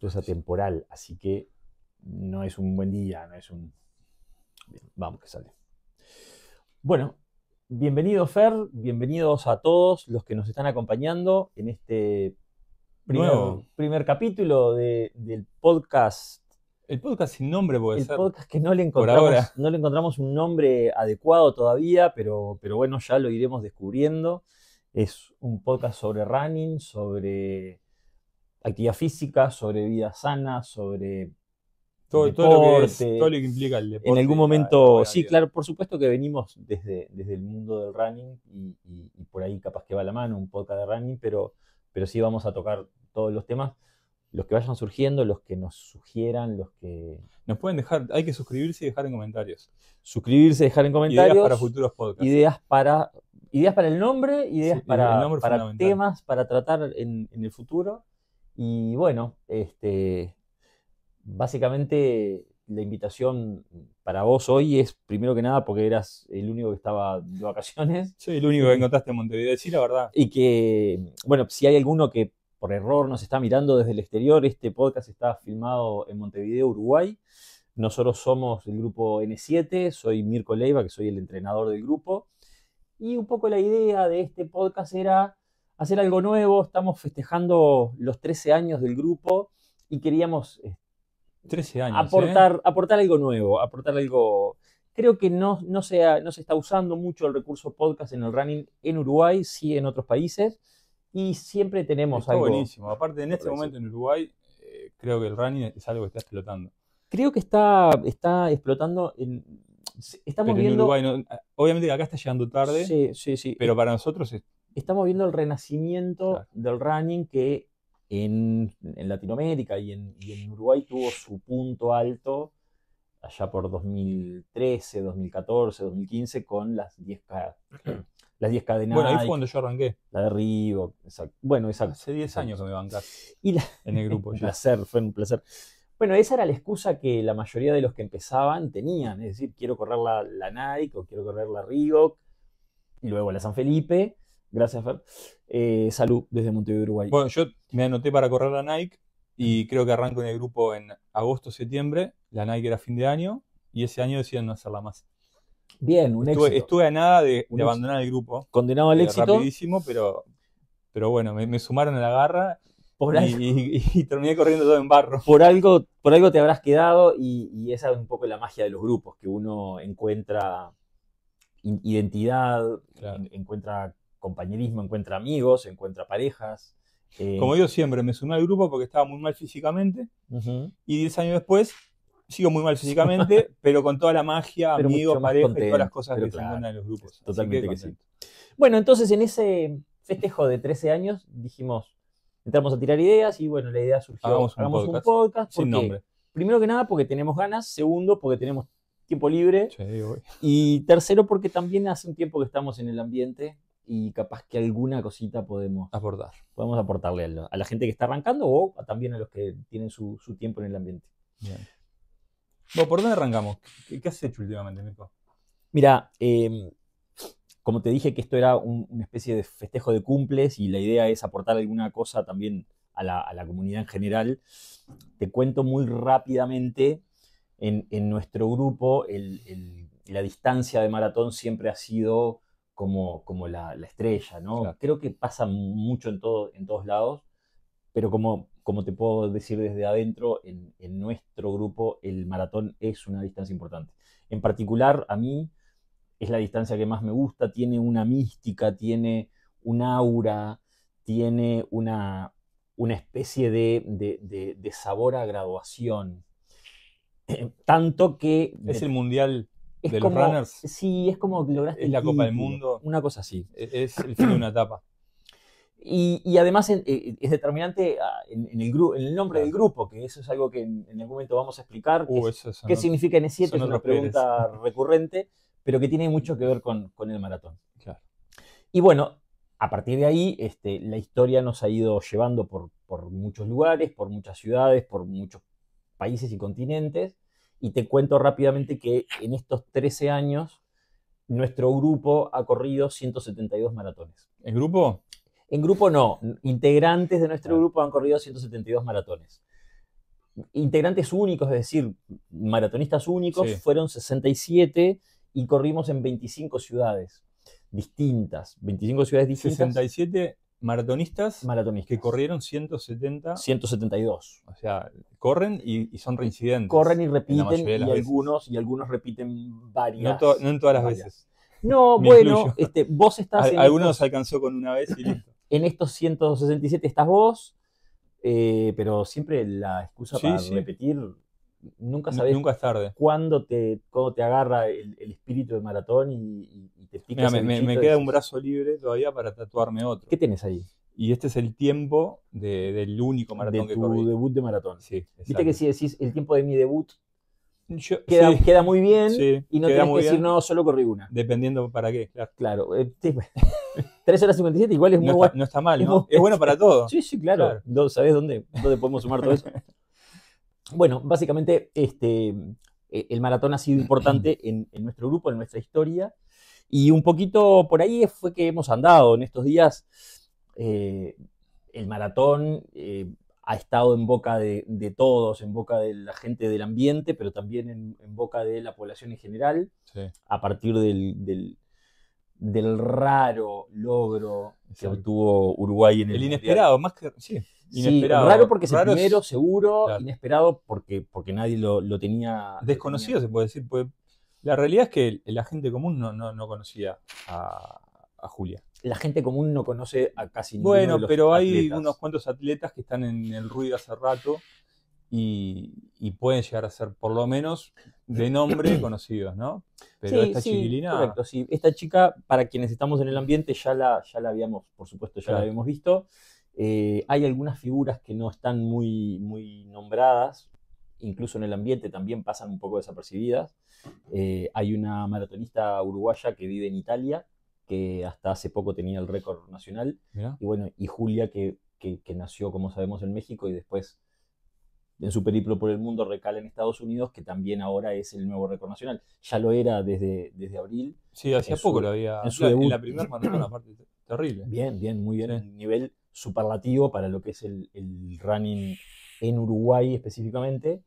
esto es atemporal, así que no es un buen día, no es un... Bien, vamos que sale. Bueno, bienvenido Fer, bienvenidos a todos los que nos están acompañando en este primer capítulo del podcast. El podcast sin nombre puede ser. El podcast que no le Por ahora. encontramos un nombre adecuado todavía, pero bueno, ya lo iremos descubriendo. Es un podcast sobre running, sobre actividad física, sobre vida sana, sobre deporte. Todo lo que implica el deporte. En algún momento, sí, claro, por supuesto que venimos desde el mundo del running y por ahí capaz que va la mano un podcast de running, pero sí vamos a tocar todos los temas, los que vayan surgiendo, los que nos sugieran, los que... Nos pueden dejar, hay que suscribirse y dejar en comentarios. Suscribirse, dejar en comentarios. Ideas para futuros podcasts. Ideas para el nombre, ideas sí, para temas para tratar en el futuro. Y bueno, básicamente la invitación para vos hoy es, primero que nada, porque eras el único que estaba de vacaciones. Soy el único que encontraste en Montevideo, sí, la verdad. Y que, bueno, si hay alguno que por error nos está mirando desde el exterior, este podcast está filmado en Montevideo, Uruguay. Nosotros somos el grupo N7, soy Mirko Leiva, que soy el entrenador del grupo. Y un poco la idea de este podcast era hacer algo nuevo. Estamos festejando los 13 años del grupo y queríamos 13 años, aportar algo nuevo, aportar algo... Creo que no se está usando mucho el recurso podcast en el running en Uruguay, sí en otros países. Y siempre tenemos está algo... Está buenísimo. Aparte, en este momento en Uruguay, creo que el running es algo que está explotando. Creo que está explotando estamos pero viendo... en Uruguay, obviamente acá está llegando tarde. Sí. Pero para nosotros estamos viendo el renacimiento del running que en Latinoamérica y en Uruguay tuvo su punto alto allá por 2013, 2014, 2015 con las 10K. Las 10K de Nike. Bueno, ahí fue cuando yo arranqué. La de Reebok. Exacto. Bueno, exacto. Hace 10 años que me bancás en el grupo. Fue un placer. Bueno, esa era la excusa que la mayoría de los que empezaban tenían. Es decir, quiero correr la Nike o quiero correr la Reebok. Y luego la San Felipe. Gracias, Fer. Salud desde Montevideo, Uruguay. Bueno, yo me anoté para correr la Nike y creo que arranco en el grupo en agosto, septiembre. La Nike era fin de año y ese año decidieron no hacerla más. Bien, éxito. Estuve a nada de abandonar el grupo. Condenado al éxito. Rapidísimo, pero bueno, me sumaron a la garra y terminé corriendo todo en barro. Por algo te habrás quedado y esa es un poco la magia de los grupos, que uno encuentra identidad, claro. Encuentra compañerismo, encuentra amigos, encuentra parejas. Como digo siempre, me sumé al grupo porque estaba muy mal físicamente y 10 años después sigo muy mal físicamente, pero con toda la magia, amigos, pareja y todas las cosas que se encuentran en los grupos. Totalmente que sí. Bueno, entonces en ese festejo de 13 años dijimos, entramos a tirar ideas y bueno, la idea surgió. Hagamos un podcast sin nombre. Primero que nada porque tenemos ganas, segundo porque tenemos tiempo libre y tercero porque también hace un tiempo que estamos en el ambiente y capaz que alguna cosita podemos aportarle a la gente que está arrancando o también a los que tienen su tiempo en el ambiente. Bien. Bueno, ¿por dónde arrancamos? ¿Qué has hecho últimamente, Mirko? Mira, como te dije que esto era una especie de festejo de cumples y la idea es aportar alguna cosa también a la comunidad en general, te cuento muy rápidamente, en nuestro grupo la distancia de maratón siempre ha sido como la estrella, ¿no? Claro. Creo que pasa mucho en todos lados, pero como te puedo decir desde adentro, en nuestro grupo el maratón es una distancia importante. En particular, a mí es la distancia que más me gusta, tiene una mística, tiene un aura, tiene una especie de sabor a graduación. Tanto que... ¿Es el mundial de los runners? Sí, es como que lograste... Es la Copa del Mundo. Una cosa así. Es el fin de una etapa. Y además es determinante en el nombre del grupo, que eso es algo que en algún momento vamos a explicar. ¿Qué significa N7? Es una pregunta recurrente, pero que tiene mucho que ver con el maratón. Claro. Y bueno, a partir de ahí la historia nos ha ido llevando por muchos lugares, por muchas ciudades, por muchos países y continentes. Y te cuento rápidamente que en estos 13 años nuestro grupo ha corrido 172 maratones. ¿El grupo? En grupo no, integrantes de nuestro grupo han corrido 172 maratones. integrantes únicos, es decir, maratonistas únicos, Sí. fueron 67 y corrimos en 25 ciudades distintas. 25 ciudades distintas. 67 maratonistas maratonistas. que corrieron 170. 172. O sea, corren y son reincidentes. Corren y en la repiten, mayoría de las y algunos repiten varias. No en todas las varias. veces. No, Me bueno, incluyo. vos estás Algunos alcanzó con una vez y listo. En estos 167 estás vos, pero siempre la excusa para repetir, nunca sabés Nunca es tarde. cuándo te agarra el espíritu de maratón y te pica. Mira, me queda un brazo libre todavía para tatuarme otro. ¿Qué tenés ahí? Y este es el tiempo del único maratón que corrí. De tu debut de maratón. Sí, viste que si decís el tiempo de mi debut, queda muy bien, sí, y no tenés que decir, no, solo corrí una. Dependiendo para qué, claro. 3 horas 57 igual es muy bueno. No está mal, ¿no? Es bueno para todo. Sí, claro. ¿Sabés dónde podemos sumar todo eso? Bueno, básicamente el maratón ha sido importante en nuestro grupo, en nuestra historia, y un poquito por ahí fue que hemos andado en estos días. El maratón ha estado en boca de todos, en boca de la gente del ambiente, pero también en boca de la población en general, sí. A partir del raro logro que obtuvo Uruguay en el inesperado, mundial. Más que sí, inesperado. Sí, raro porque es el raro primero, seguro, claro. Inesperado porque nadie lo tenía. Desconocido se puede decir, pues la realidad es que la gente común no conocía a Julia. La gente común no conoce a casi ninguno de los pero atletas. Hay unos cuantos atletas que están en el ruido hace rato y pueden llegar a ser por lo menos de nombre conocidos, ¿no? Pero esta chiquilina... Correcto, sí. Esta chica, para quienes estamos en el ambiente, ya la habíamos, por supuesto, la habíamos visto. Hay algunas figuras que no están muy nombradas, incluso en el ambiente también pasan un poco desapercibidas. Hay una maratonista uruguaya que vive en Italia, que hasta hace poco tenía el récord nacional. ¿Mirá? Y bueno, y Julia, que nació, como sabemos, en México y después en su periplo por el mundo recala en Estados Unidos, que también ahora es el nuevo récord nacional. Ya lo era desde abril. Sí, hacía poco lo había. En su debut. En la primera maratón, aparte, terrible. Bien, muy bien. Sí. Un nivel superlativo para lo que es el running en Uruguay específicamente.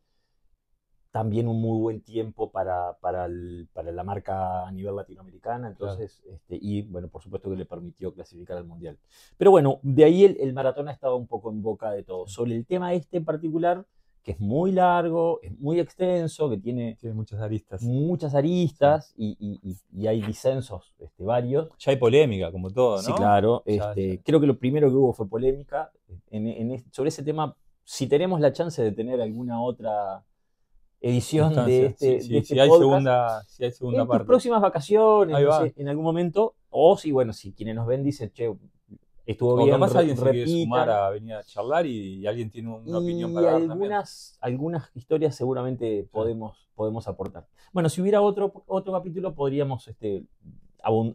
También un muy buen tiempo para la marca a nivel latinoamericana. Entonces, claro. Y bueno, por supuesto que le permitió clasificar al Mundial. Pero bueno, de ahí el maratón ha estado un poco en boca de todos. Sobre el tema en particular, que es muy largo, es muy extenso, que tiene muchas aristas. Muchas aristas, sí. y hay disensos varios. Ya hay polémica, como todo, ¿no? Sí, claro. Ya. Creo que lo primero que hubo fue polémica. Sobre ese tema, si tenemos la chance de tener alguna otra edición de este si hay podcast, si hay segunda en parte. tus próximas vacaciones, no sé, en algún momento, o si quienes nos ven dicen, che, estuvo bien, capaz alguien se quiere sumar a venir a charlar y alguien tiene una opinión para dar también. Algunas historias seguramente podemos aportar. Bueno, si hubiera otro capítulo podríamos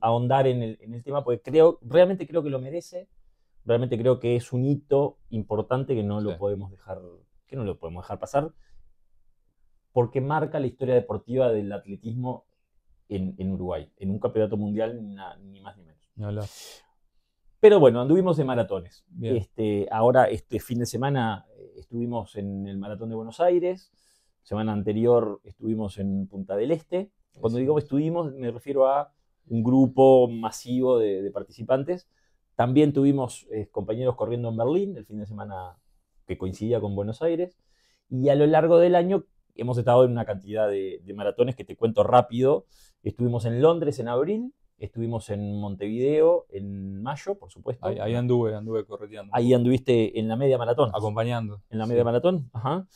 ahondar en el tema, porque realmente creo que lo merece, realmente creo que es un hito importante que no lo podemos dejar pasar, porque marca la historia deportiva del atletismo en Uruguay, en un campeonato mundial ni más ni menos. No. Pero bueno, anduvimos de maratones. Ahora, este fin de semana estuvimos en el Maratón de Buenos Aires, semana anterior estuvimos en Punta del Este. Cuando digo estuvimos, me refiero a un grupo masivo de participantes. También tuvimos compañeros corriendo en Berlín, el fin de semana que coincidía con Buenos Aires. Y a lo largo del año hemos estado en una cantidad de maratones que te cuento rápido. Estuvimos en Londres en abril, estuvimos en Montevideo en mayo, por supuesto. Ahí anduve correteando. Ahí anduviste en la media maratón. Acompañando. En la media maratón, ajá.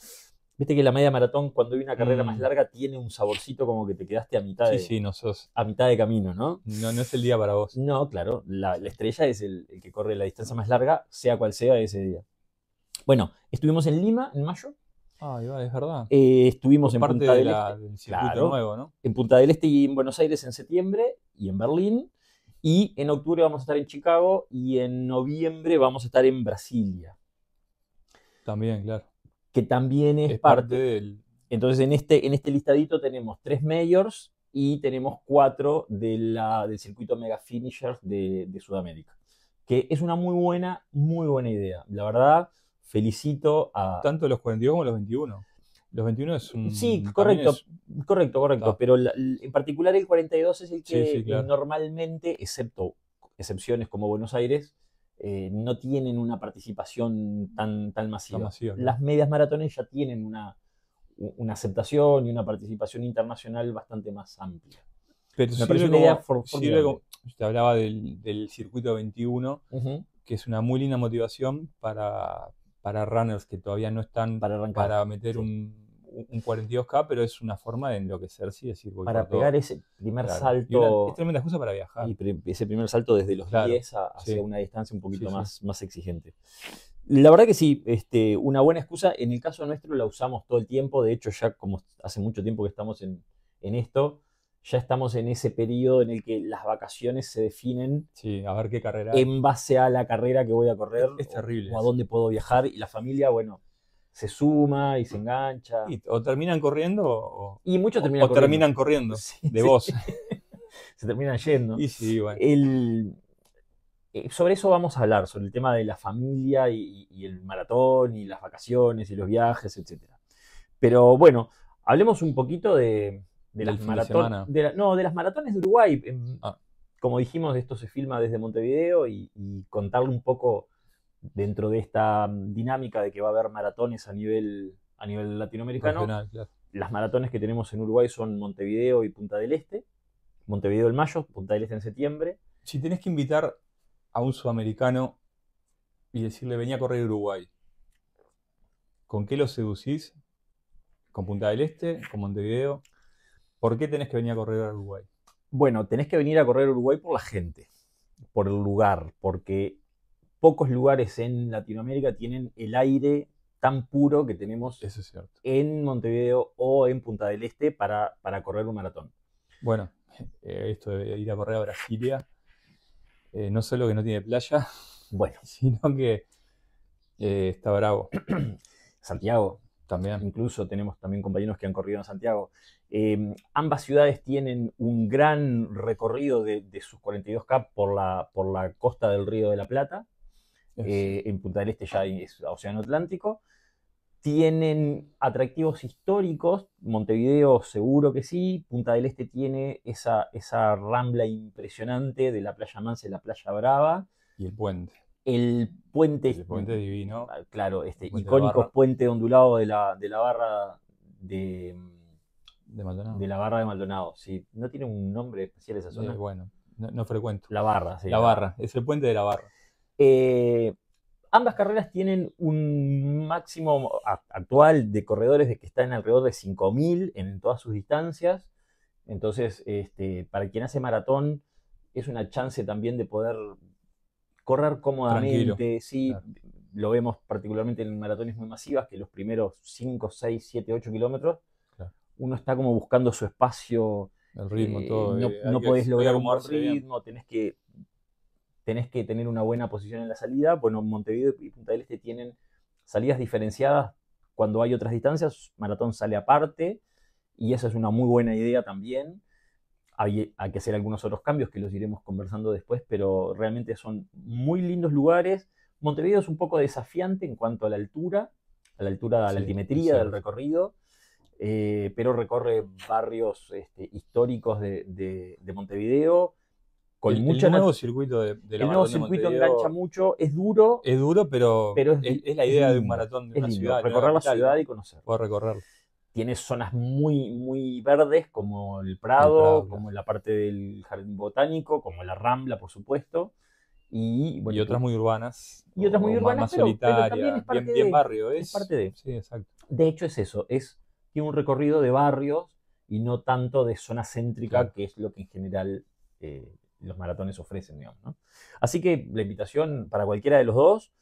Viste que la media maratón, cuando hay una carrera más larga, tiene un saborcito como que te quedaste a mitad a mitad de camino, ¿no? No es el día para vos. No, claro. La estrella es el que corre la distancia más larga, sea cual sea ese día. Bueno, estuvimos en Lima en mayo. Es verdad. Estuvimos en Punta del Este. Del circuito nuevo, ¿no? En Punta del Este y en Buenos Aires en septiembre y en Berlín. Y en octubre vamos a estar en Chicago y en noviembre vamos a estar en Brasilia. También, claro. Que también es parte del... Entonces en este listadito tenemos 3 majors y tenemos 4 del circuito Mega Finishers de Sudamérica. Que es una muy buena idea. La verdad, felicito a... Tanto los 42 como los 21. Los 21 es un... Sí, correcto, correcto. Ah. Pero en particular el 42 es el que Sí, claro. normalmente, excepto excepciones como Buenos Aires, no tienen una participación tan masiva. Claro. Las medias maratones ya tienen una aceptación y una participación internacional bastante más amplia. Pero me parece una idea formidable. Te hablaba del circuito 21, que es una muy linda motivación para runners que todavía no están para meter un 42K, pero es una forma de enloquecerse y decir, voy para por pegar todo. Ese primer salto. Es tremenda excusa para viajar. Y ese primer salto desde los 10 hacia una distancia un poquito más exigente. La verdad que sí, una buena excusa. En el caso nuestro la usamos todo el tiempo. De hecho, ya como hace mucho tiempo que estamos en esto, ya estamos en ese periodo en el que las vacaciones se definen. Sí, a ver qué carrera. En base a la carrera que voy a correr. Es terrible. O a dónde puedo viajar. Y la familia, bueno, se suma y se engancha. O terminan corriendo y muchos terminan corriendo de vos. Se terminan yendo. Y sí, bueno. Sobre eso vamos a hablar, sobre el tema de la familia y el maratón y las vacaciones y los viajes, etc. Pero bueno, hablemos un poquito de las maratones. De las maratones de Uruguay. Como dijimos, esto se filma desde Montevideo y contarle un poco dentro de esta dinámica de que va a haber maratones a nivel latinoamericano. Regional, claro. Las maratones que tenemos en Uruguay son Montevideo y Punta del Este. Montevideo en mayo, Punta del Este en septiembre. Si tenés que invitar a un sudamericano y decirle, venía a correr Uruguay, ¿con qué lo seducís? ¿Con Punta del Este? ¿Con Montevideo? ¿Por qué tenés que venir a correr a Uruguay? Bueno, tenés que venir a correr a Uruguay por la gente, por el lugar, porque pocos lugares en Latinoamérica tienen el aire tan puro que tenemos en Montevideo o en Punta del Este para correr un maratón. Bueno, esto de ir a correr a Brasilia, no solo que no tiene playa, bueno, sino que está bravo. Santiago. También. Incluso tenemos también compañeros que han corrido en Santiago. Ambas ciudades tienen un gran recorrido de sus 42K por la costa del Río de la Plata. En Punta del Este ya es Océano Atlántico. Tienen atractivos históricos. Montevideo seguro que sí. Punta del Este tiene esa rambla impresionante de la Playa Mansa y la Playa Brava. Y el puente. El puente divino. Claro, icónico puente ondulado de la barra de Maldonado. De la barra de Maldonado. Sí, no tiene un nombre especial esa zona. Bueno, no frecuento. La barra, sí. La barra, es el puente de la barra. Ambas carreras tienen un máximo actual de corredores de que están alrededor de 5.000 en todas sus distancias. Entonces, para quien hace maratón, es una chance también de poder correr cómodamente. Tranquilo. Sí, claro. Lo vemos particularmente en maratones muy masivas, que los primeros 5, 6, 7, 8 kilómetros, claro, uno está como buscando su espacio. El ritmo, todo. No podés lograr un buen ritmo, tenés que tener una buena posición en la salida. Bueno, Montevideo y Punta del Este tienen salidas diferenciadas cuando hay otras distancias. Maratón sale aparte y esa es una muy buena idea también. Hay que hacer algunos otros cambios que los iremos conversando después, pero realmente son muy lindos lugares. Montevideo es un poco desafiante en cuanto a la altura, a la altimetría del recorrido, pero recorre barrios históricos de Montevideo. El nuevo circuito de la El nuevo circuito engancha mucho, es duro. Es duro, pero es la idea de un maratón de una ciudad. Recorrer la ciudad y conocerla. Puedo recorrerlo. Tiene zonas muy, muy verdes, como el Prado, como la parte del Jardín Botánico, como la Rambla, por supuesto. Y otras muy urbanas. Y otras muy urbanas, más solitarias, pero también es parte bien barrio. Es parte de. Sí, exacto. De hecho, es eso. Tiene un recorrido de barrios y no tanto de zona céntrica, claro, que es lo que en general los maratones ofrecen, digamos, ¿no? Así que la invitación para cualquiera de los dos.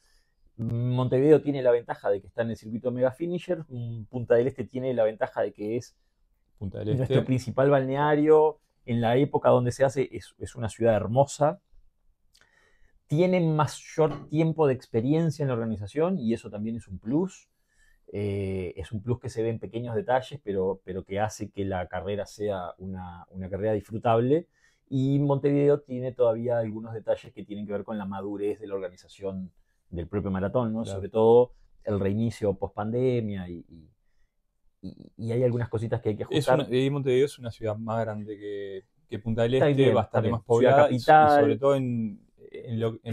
Montevideo tiene la ventaja de que está en el circuito Mega Finisher. Punta del Este tiene la ventaja de que es nuestro principal balneario. En la época donde se hace es una ciudad hermosa. Tiene mayor tiempo de experiencia en la organización y eso también es un plus. Es un plus que se ve en pequeños detalles, pero que hace que la carrera sea una carrera disfrutable. Y Montevideo tiene todavía algunos detalles que tienen que ver con la madurez de la organización del propio maratón, ¿no? Claro. Sobre todo el reinicio post pandemia y hay algunas cositas que hay que ajustar. Montevideo es una ciudad más grande que Punta del Está Este, bien, bastante también. más Ciudad poblada y sobre capital. todo en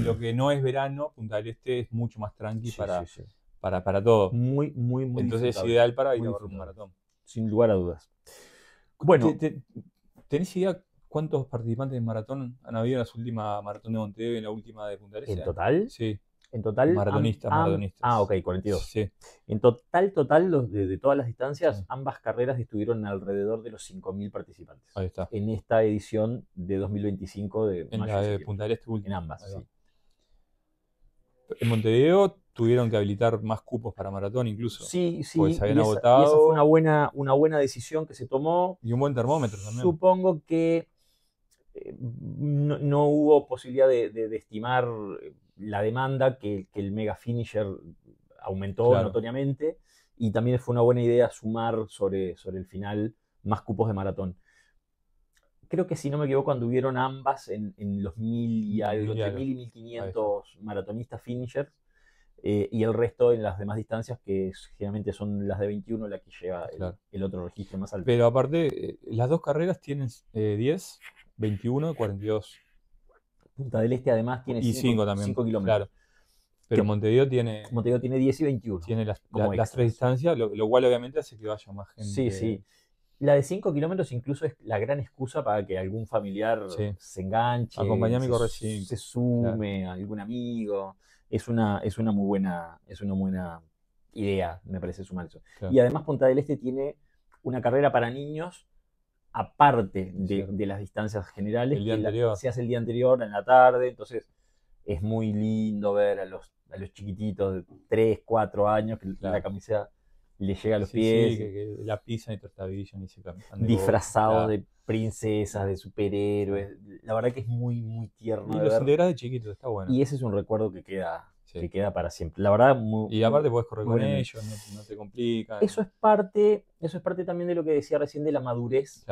lo que no es verano, Punta del Este es mucho más tranqui Sí, sí, sí. para todo. Muy, muy, muy Entonces es disfrutable. ideal para ir Muy a ver un disfrutable. maratón. Sin lugar a dudas. Bueno, ¿Tenés idea cuántos participantes de maratón han habido en las últimas maratón de Montevideo y en la última de Punta del Este? en total, Sí, en total. maratonistas. Ok, 42. Sí, En total, de todas las distancias, sí, ambas carreras estuvieron alrededor de los 5.000 participantes. ahí está. En esta edición de 2025 de En mayo la y de septiembre. Punta del Este En última. ambas, Ahí va. sí. En Montevideo tuvieron que habilitar más cupos para maratón incluso. Sí, Porque sí, se habían y agotado. esa fue una buena decisión que se tomó. Y un buen termómetro también. Supongo que no hubo posibilidad de estimar la demanda, que el mega finisher aumentó Claro. notoriamente, y también fue una buena idea sumar sobre el final más cupos de maratón. Creo que si no me equivoco anduvieron ambas en los 1.000 y algo, entre 1.000 y 1.500 maratonistas finishers, y el resto en las demás distancias, que generalmente son las de 21, la que lleva Claro. el otro registro más alto. Pero aparte, las dos carreras tienen 10, 21 y 42. Punta del Este además tiene Y 5 también. 5 kilómetros. Claro. Pero Montevideo tiene 10 y 21. Tiene las extras. 3 distancias, lo cual obviamente hace que vaya más gente. Sí, sí. La de 5 kilómetros incluso es la gran excusa para que algún familiar se enganche, acompañarme y correr 5. se sume, a algún amigo. Es una muy buena idea, me parece, sumar eso. Claro. Y además Punta del Este tiene una carrera para niños aparte de las distancias generales, El día anterior. se hace el día anterior, en la tarde, entonces es muy lindo ver a los chiquititos de 3, 4 años que la camiseta le llega a los pies. Sí, que la pisan y trastabillan y se cambian. Disfrazados de princesas, de superhéroes. La verdad que es muy, muy tierno. Y los integras de chiquitos, está bueno. Y ese es un recuerdo que queda para siempre. La verdad, y aparte puedes correr con ellos, no te complica. Eso es parte también de lo que decía recién de la madurez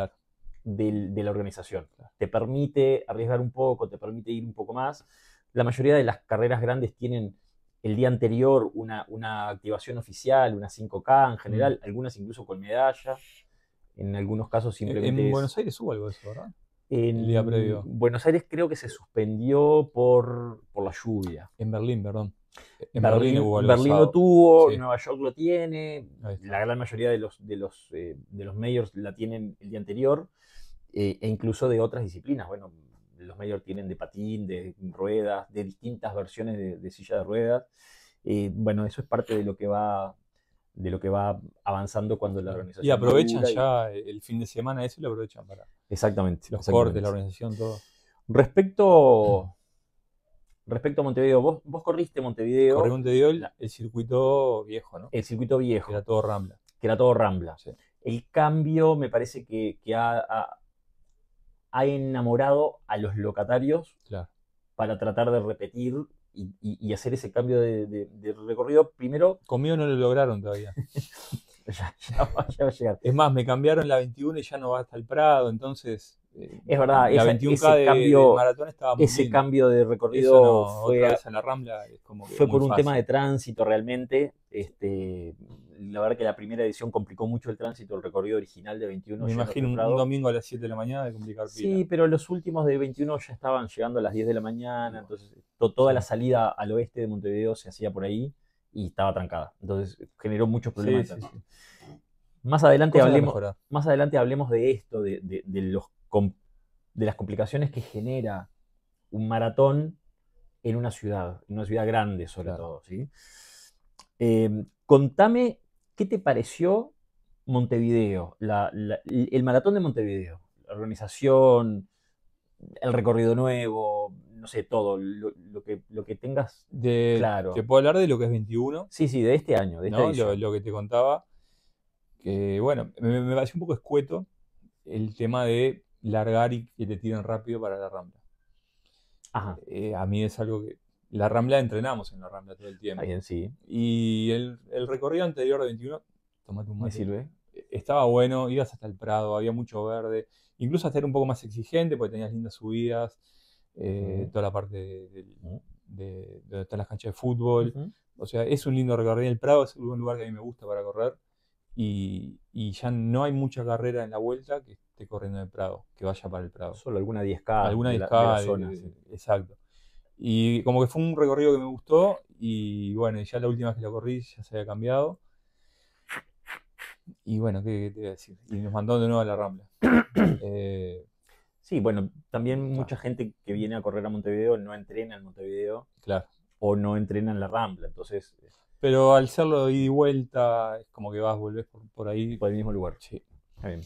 de la organización. Te permite arriesgar un poco, te permite ir un poco más. La mayoría de las carreras grandes tienen el día anterior una activación oficial, una 5K en general, algunas incluso con medalla. En algunos casos simplemente. En Buenos Aires hubo algo de eso, ¿verdad? El día previo. Buenos Aires creo que se suspendió por la lluvia. En Berlín, perdón. En Berlín lo tuvo, Nueva York lo tiene, la gran mayoría de los majors la tienen el día anterior, e incluso de otras disciplinas. Bueno, los majors tienen de patín, de ruedas, de distintas versiones de silla de ruedas. Bueno, eso es parte de lo que va avanzando cuando la organización. Y aprovechan ya el fin de semana eso y lo aprovechan para. Exactamente. Los cortes, la organización, todo. Respecto a Montevideo, vos corriste Montevideo. Corrí Montevideo el circuito viejo, ¿no? El circuito viejo. Que era todo Rambla. Sí. El cambio me parece que ha enamorado a los locatarios para tratar de repetir y hacer ese cambio de recorrido. Primero. Conmigo no lo lograron todavía. ya va a llegar. Es más, me cambiaron la 21 y ya no va hasta el Prado, entonces. Es verdad, la 21K de maratón estaba muy ese cambio de recorrido otra vez en la Rambla es como que fue por un tema de tránsito realmente. La verdad que la primera edición complicó mucho el tránsito, el recorrido original de 21. Me imagino un domingo a las 7 de la mañana de complicar pila. Sí, pero los últimos de 21 ya estaban llegando a las 10 de la mañana, entonces toda la salida al oeste de Montevideo se hacía por ahí y estaba trancada. Entonces generó muchos problemas. Sí. Más adelante hablemos de esto, de las complicaciones que genera un maratón en una ciudad grande sobre todo. ¿Sí? Contame, ¿qué te pareció Montevideo? El maratón de Montevideo, la organización, el recorrido nuevo, no sé, todo, lo que tengas claro. Te puedo hablar de lo que es 21. Sí, de este año, de esta edición. Lo que te contaba, que bueno, me pareció un poco escueto el tema de largar y que te tiren rápido para la Rambla. Ajá. A mí es algo que. La Rambla entrenamos en la Rambla todo el tiempo. Bien, sí. Y el recorrido anterior de 21, tomate un mate. Me sirve. Estaba bueno, ibas hasta el Prado, había mucho verde. Incluso hasta era un poco más exigente porque tenías lindas subidas. Toda la parte de donde están las canchas de fútbol. Ujú. O sea, es un lindo recorrido. El Prado es un lugar que a mí me gusta para correr. Y ya no hay mucha carrera en la vuelta que esté corriendo en el Prado, que vaya para el Prado. Solo alguna 10K Alguna de discada, la zona. Sí. exacto. Y como que fue un recorrido que me gustó. Y bueno, ya la última vez que lo corrí ya se había cambiado. Y bueno, ¿qué te voy a decir? Y nos mandó de nuevo a la Rambla. Sí, bueno, también Ah. mucha gente que viene a correr a Montevideo no entrena en Montevideo Claro. o no entrena en la Rambla, entonces Pero al hacerlo de ida y vuelta, es como que volvés por ahí. por el mismo lugar. Sí. Está bien.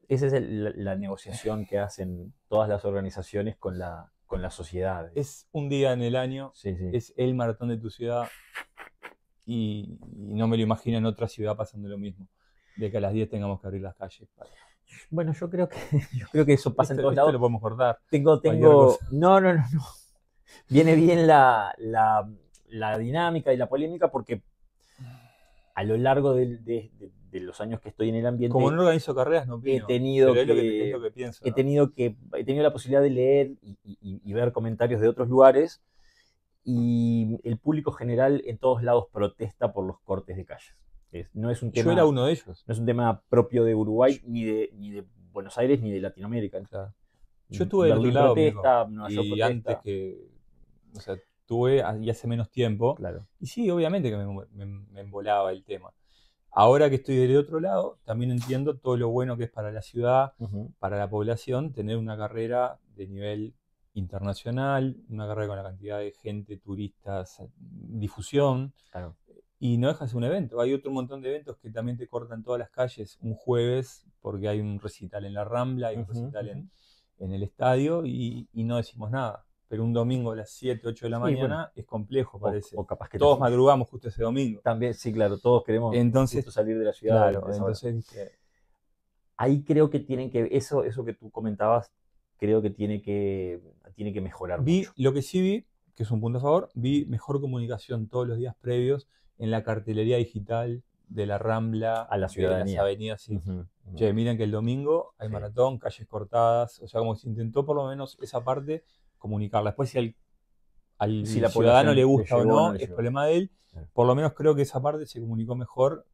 Esa es la negociación que hacen todas las organizaciones con la sociedad. Es un día en el año, Sí, sí. es el maratón de tu ciudad y no me lo imagino en otra ciudad pasando lo mismo. De que a las 10 tengamos que abrir las calles. Bueno, yo creo que eso pasa en todos Esto lados. lo podemos cortar. Tengo. cosa. No. Viene bien la dinámica y la polémica porque a lo largo de los años que estoy en el ambiente Como no organizo carreras, no opino. he tenido pero es lo que pienso. he tenido la posibilidad de leer y ver comentarios de otros lugares, y el público general en todos lados protesta por los cortes de calles. No es un tema, Yo era uno de ellos. no es un tema propio de Uruguay, ni de Buenos Aires, ni de Latinoamérica. Claro. Yo estuve del otro Berlín lado, protesta, amigo, Nueva York y protesta. antes que, o sea, tuve y hace menos tiempo. Claro. Y sí, obviamente que me embolaba el tema. Ahora que estoy del otro lado, también entiendo todo lo bueno que es para la ciudad, Ujú. para la población, tener una carrera de nivel internacional, una carrera con la cantidad de gente, turistas, difusión. Claro. Y no deja de ser un evento. Hay otro montón de eventos que también te cortan todas las calles un jueves porque hay un recital en la Rambla, hay un Ujú, recital ujú. en el estadio y no decimos nada. Pero un domingo a las 7, 8 de la Sí, mañana bueno. es complejo, parece. O capaz que Todos madrugamos justo ese domingo. también, sí, claro, todos queremos Entonces, justo salir de la ciudad. claro, de esa hora. entonces, viste, Ahí creo que tienen que, eso que tú comentabas, creo que tiene que mejorar mucho. lo que sí vi, que es un punto a favor, vi mejor comunicación todos los días previos en la cartelería digital de la Rambla, A la de ciudadanía. las avenidas. Sí. Ujú, ujú. Che, miren que el domingo hay Sí. maratón, calles cortadas, o sea, como se intentó por lo menos esa parte comunicarla. Después si al Si la ciudadano población le le gusta llegó o o no, no le es llegó. problema de él. Claro. Por lo menos creo que esa parte se comunicó mejor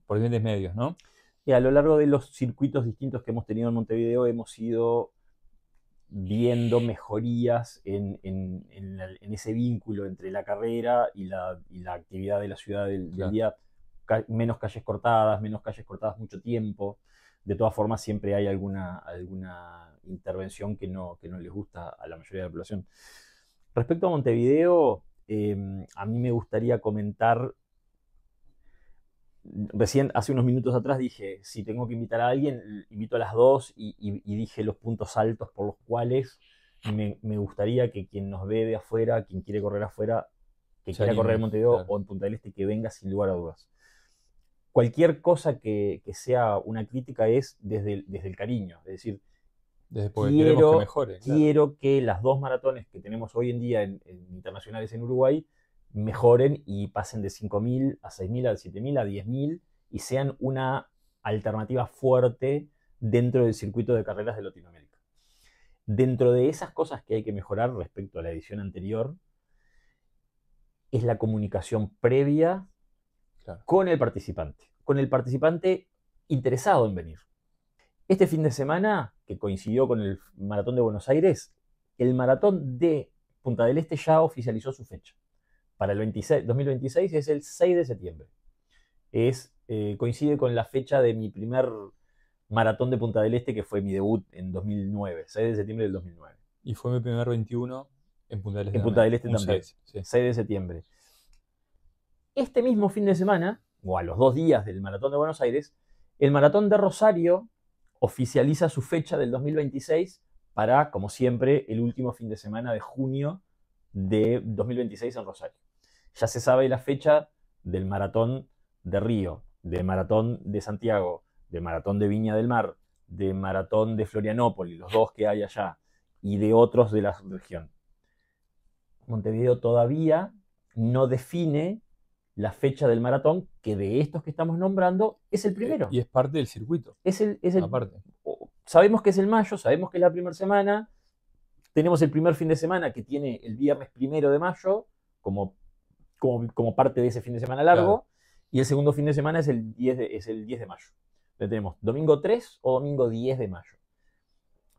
por diferentes medios, ¿no? Y a lo largo de los circuitos distintos que hemos tenido en Montevideo hemos ido viendo mejorías en ese vínculo entre la carrera y la actividad de la ciudad del Claro. día. Menos calles cortadas mucho tiempo. De todas formas, siempre hay alguna intervención que no les gusta a la mayoría de la población. Respecto a Montevideo, a mí me gustaría comentar. Recién, hace unos minutos atrás, dije, si tengo que invitar a alguien, invito a las dos, y dije los puntos altos por los cuales me gustaría que quien nos ve de afuera, quien quiere correr afuera, que Se quiera anime, correr en Montevideo, claro. o en Punta del Este, que venga sin lugar a dudas. Cualquier cosa que sea una crítica es desde el cariño, es decir, Porque queremos que mejore. Claro. quiero que las dos maratones que tenemos hoy en día en internacionales en Uruguay mejoren y pasen de 5.000 a 6.000 a 7.000 a 10.000 y sean una alternativa fuerte dentro del circuito de carreras de Latinoamérica. Dentro de esas cosas que hay que mejorar respecto a la edición anterior es la comunicación previa, claro, con el participante interesado en venir. Este fin de semana, que coincidió con el Maratón de Buenos Aires, el Maratón de Punta del Este ya oficializó su fecha. Para el 2026 es el 6 de septiembre. Coincide con la fecha de mi primer Maratón de Punta del Este, que fue mi debut en 2009, 6 de septiembre del 2009. Y fue mi primer 21 en Punta del Este. En Punta del Este también, 6, sí. 6 de septiembre. Este mismo fin de semana, o a los 2 días del Maratón de Buenos Aires, el Maratón de Rosario oficializa su fecha del 2026 para, como siempre, el último fin de semana de junio de 2026 en Rosario. Ya se sabe la fecha del Maratón de Río, del Maratón de Santiago, del Maratón de Viña del Mar, del Maratón de Florianópolis, los 2 que hay allá, y de otros de la región. Montevideo todavía no define la fecha del maratón, que de estos que estamos nombrando es el primero. Y es parte del circuito. Es el aparte. Sabemos que es el mayo, sabemos que es la primera semana, tenemos el primer fin de semana que tiene el viernes 1 de mayo como parte de ese fin de semana largo, Claro. y el segundo fin de semana es el 10 de mayo. Entonces tenemos domingo 3 o domingo 10 de mayo.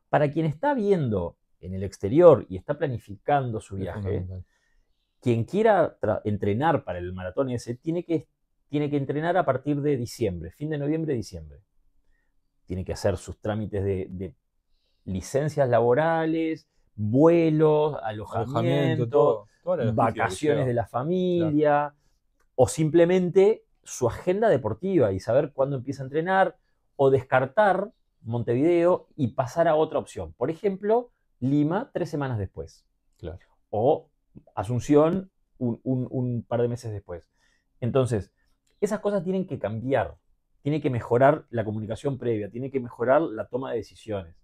Para quien está viendo en el exterior y está planificando su Es viaje, fundamental. quien quiera entrenar para el maratón ese, tiene que entrenar a partir de diciembre, fin de noviembre, diciembre. Tiene que hacer sus trámites de licencias laborales, vuelos, alojamiento, toda la logística que vacaciones lleva. de la familia, o simplemente su agenda deportiva y saber cuándo empieza a entrenar, o descartar Montevideo y pasar a otra opción. Por ejemplo, Lima 3 semanas después, Claro. o Asunción un par de meses después. Entonces, esas cosas tienen que cambiar, tiene que mejorar la comunicación previa, tiene que mejorar la toma de decisiones.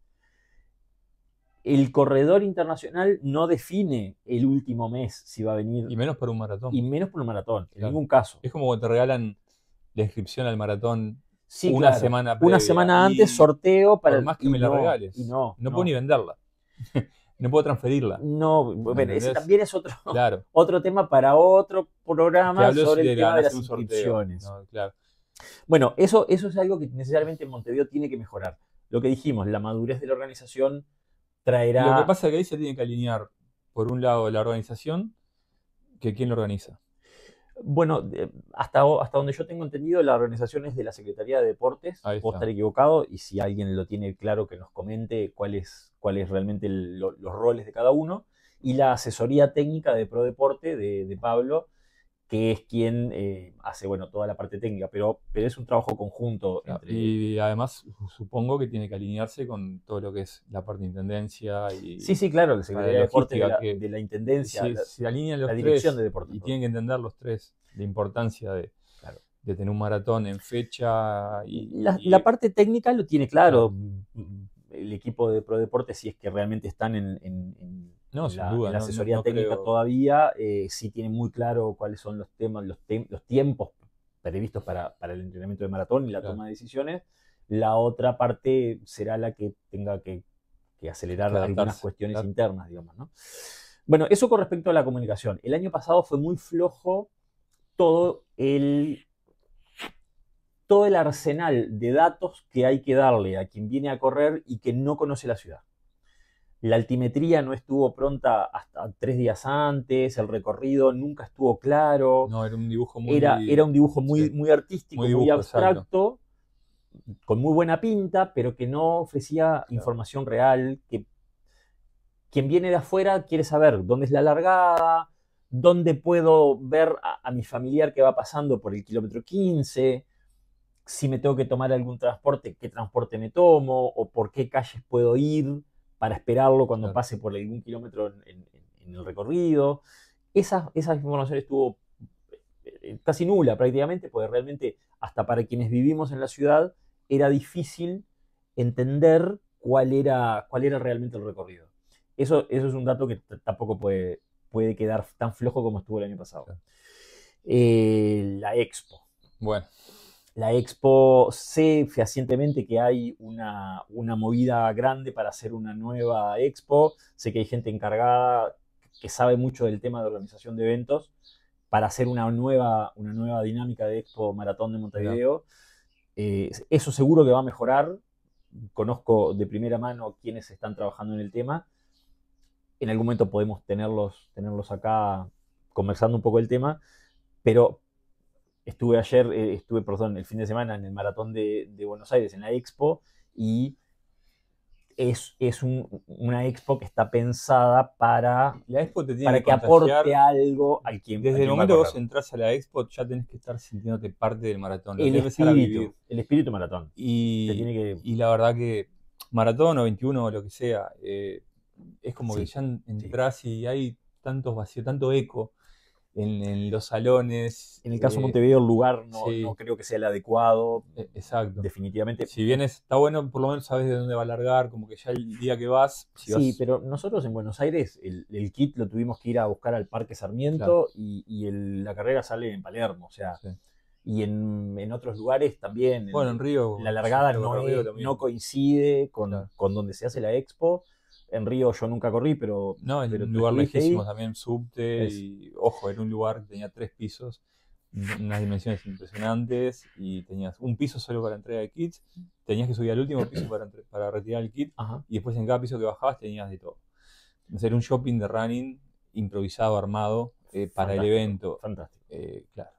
El corredor internacional no define el último mes si va a venir, Y menos para un maratón. y menos por un maratón, en Claro. ningún caso. Es como cuando te regalan la inscripción al maratón Sí, una claro. semana previa. Una semana y antes, sorteo para por más que me la regales, y no puedo ni venderla. No puedo transferirla. No, bueno, ese ¿Entendés? también es otro, Claro. otro tema para otro Que programa hablo sobre el tema de las hacer un sorteo. inscripciones. No, claro. Bueno, eso es algo que necesariamente Montevideo tiene que mejorar. Lo que dijimos, la madurez de la organización traerá... Lo que pasa es que ahí se tiene que alinear, por un lado, la organización, que quién lo organiza. Bueno, hasta donde yo tengo entendido, la organización es de la Secretaría de Deportes. Ahí Puedo está. estar equivocado, y si alguien lo tiene claro, que nos comente cuál es realmente los roles de cada uno. Y la asesoría técnica de ProDeporte de Pablo, que es quien hace toda la parte técnica, pero es un trabajo conjunto entre... Y además supongo que tiene que alinearse con todo lo que es la parte de intendencia y Sí, claro, la Secretaría de Deportes de la Intendencia, se alinean los la tres Dirección de Deportes. y tienen que entender los tres la importancia de tener un maratón en fecha. La parte técnica lo tiene claro. El equipo de ProDeportes, si es que realmente están en la asesoría técnica todavía, sí tiene muy claro cuáles son los temas, los tiempos previstos para el entrenamiento de maratón y la toma de decisiones. La otra parte será la que tenga que acelerar algunas cuestiones internas, digamos, ¿no? Bueno, eso con respecto a la comunicación. El año pasado fue muy flojo todo el arsenal de datos que hay que darle a quien viene a correr y que no conoce la ciudad. La altimetría no estuvo pronta hasta 3 días antes, el recorrido nunca estuvo claro. No, era un dibujo muy... Era un dibujo muy artístico, muy abstracto, con muy buena pinta, pero que no ofrecía información real. Que quien viene de afuera quiere saber dónde es la largada, dónde puedo ver a mi familiar que va pasando por el kilómetro 15, si me tengo que tomar algún transporte, qué transporte me tomo, o por qué calles puedo ir para esperarlo cuando pase por algún kilómetro en el recorrido. Esa información estuvo casi nula prácticamente, porque realmente hasta para quienes vivimos en la ciudad era difícil entender cuál era realmente el recorrido. Eso es un dato que tampoco puede quedar tan flojo como estuvo el año pasado. La Expo. Bueno. La Expo, sé fehacientemente que hay una movida grande para hacer una nueva Expo. Sé que hay gente encargada que sabe mucho del tema de organización de eventos para hacer una nueva dinámica de Expo Maratón de Montevideo. Eso seguro que va a mejorar. Conozco de primera mano quienes están trabajando en el tema. En algún momento podemos tenerlos acá conversando un poco el tema, pero estuve el fin de semana en el maratón de Buenos Aires, en la Expo, y es una Expo que está pensada para que aporte algo al quien. Desde el momento que vos entras a la Expo ya tenés que estar sintiéndote parte del maratón. El espíritu maratón. Y la verdad que maratón o 21 o lo que sea, es como que ya entras y hay tantos vacíos, tanto eco en los salones. En el caso de Montevideo el lugar no creo que sea el adecuado. Exacto. Definitivamente. Si bien está bueno, por lo menos sabes de dónde va a largar, como que ya el día que vas... pero nosotros en Buenos Aires el kit lo tuvimos que ir a buscar al Parque Sarmiento, y la carrera sale en Palermo, o sea... Y en otros lugares también. Bueno, en Río. La largada no coincide con donde se hace la Expo. En Río yo nunca corrí, pero No, en un tú lugar estuviste ahí. lejísimo también, subte, Es- y ojo, era un lugar que tenía 3 pisos, unas dimensiones impresionantes, y tenías un piso solo para entrega de kits, tenías que subir al último piso para retirar el kit, Ajá, y después en cada piso que bajabas tenías de todo. Entonces era un shopping de running improvisado, armado, para el fantástico, evento. fantástico. Claro.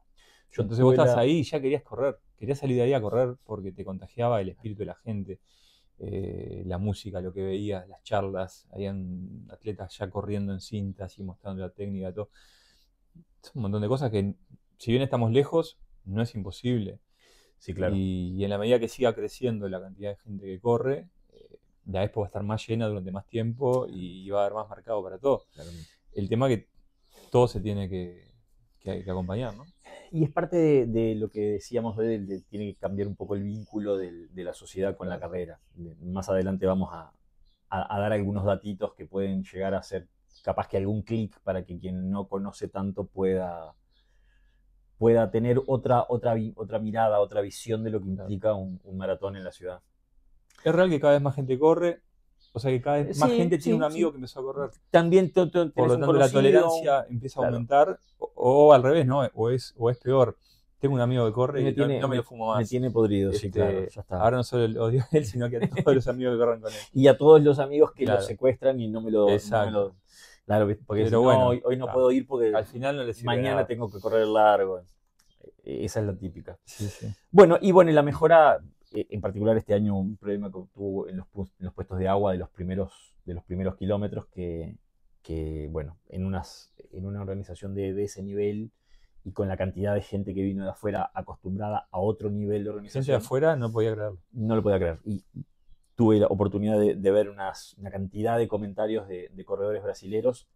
Yo Entonces vos tuve estás la... ahí y ya querías correr, querías salir de ahí a correr porque te contagiaba el espíritu de la gente, la música, lo que veías, las charlas, habían atletas ya corriendo en cintas y mostrando la técnica, todo. Es un montón de cosas que, si bien estamos lejos, no es imposible. Sí, claro. Y en la medida que siga creciendo la cantidad de gente que corre, la expo va a estar más llena durante más tiempo y va a haber más mercado para todo. Claramente. El tema es que todo se tiene que acompañar, ¿no? Y es parte de lo que decíamos tiene que cambiar un poco el vínculo de la sociedad con la Claro. carrera. Más adelante vamos a dar algunos datitos que pueden llegar a ser capaz que algún clic para que quien no conoce tanto pueda tener otra mirada, otra visión de lo que implica un maratón en la ciudad. Es real que cada vez más gente corre, o sea que cada vez más Sí, gente tiene un sí, amigo sí. que empezó a correr. También Por tenés lo un tanto, la conocido, tolerancia empieza a claro. aumentar, o al revés, ¿no? O es peor. Tengo un amigo que corre y no me lo fumo más. Me tiene podrido, sí, claro, ya está. Ahora no solo lo odio a él, sino que a todos los amigos que corren con él. Y a todos los amigos que lo Claro. secuestran y no me lo... Exacto. Claro, porque Pero si no, bueno, hoy no puedo ir porque al final no le sirve mañana nada. tengo que correr largo. Esa es la típica. Sí, sí. Bueno, y la mejora, en particular este año, un problema que tuvo en los puestos de agua de los primeros kilómetros, que bueno, en una organización de ese nivel y con la cantidad de gente que vino de afuera acostumbrada a otro nivel de organización. Gente de afuera no podía creerlo. No lo podía creer. Y tuve la oportunidad de ver una cantidad de comentarios de corredores brasileros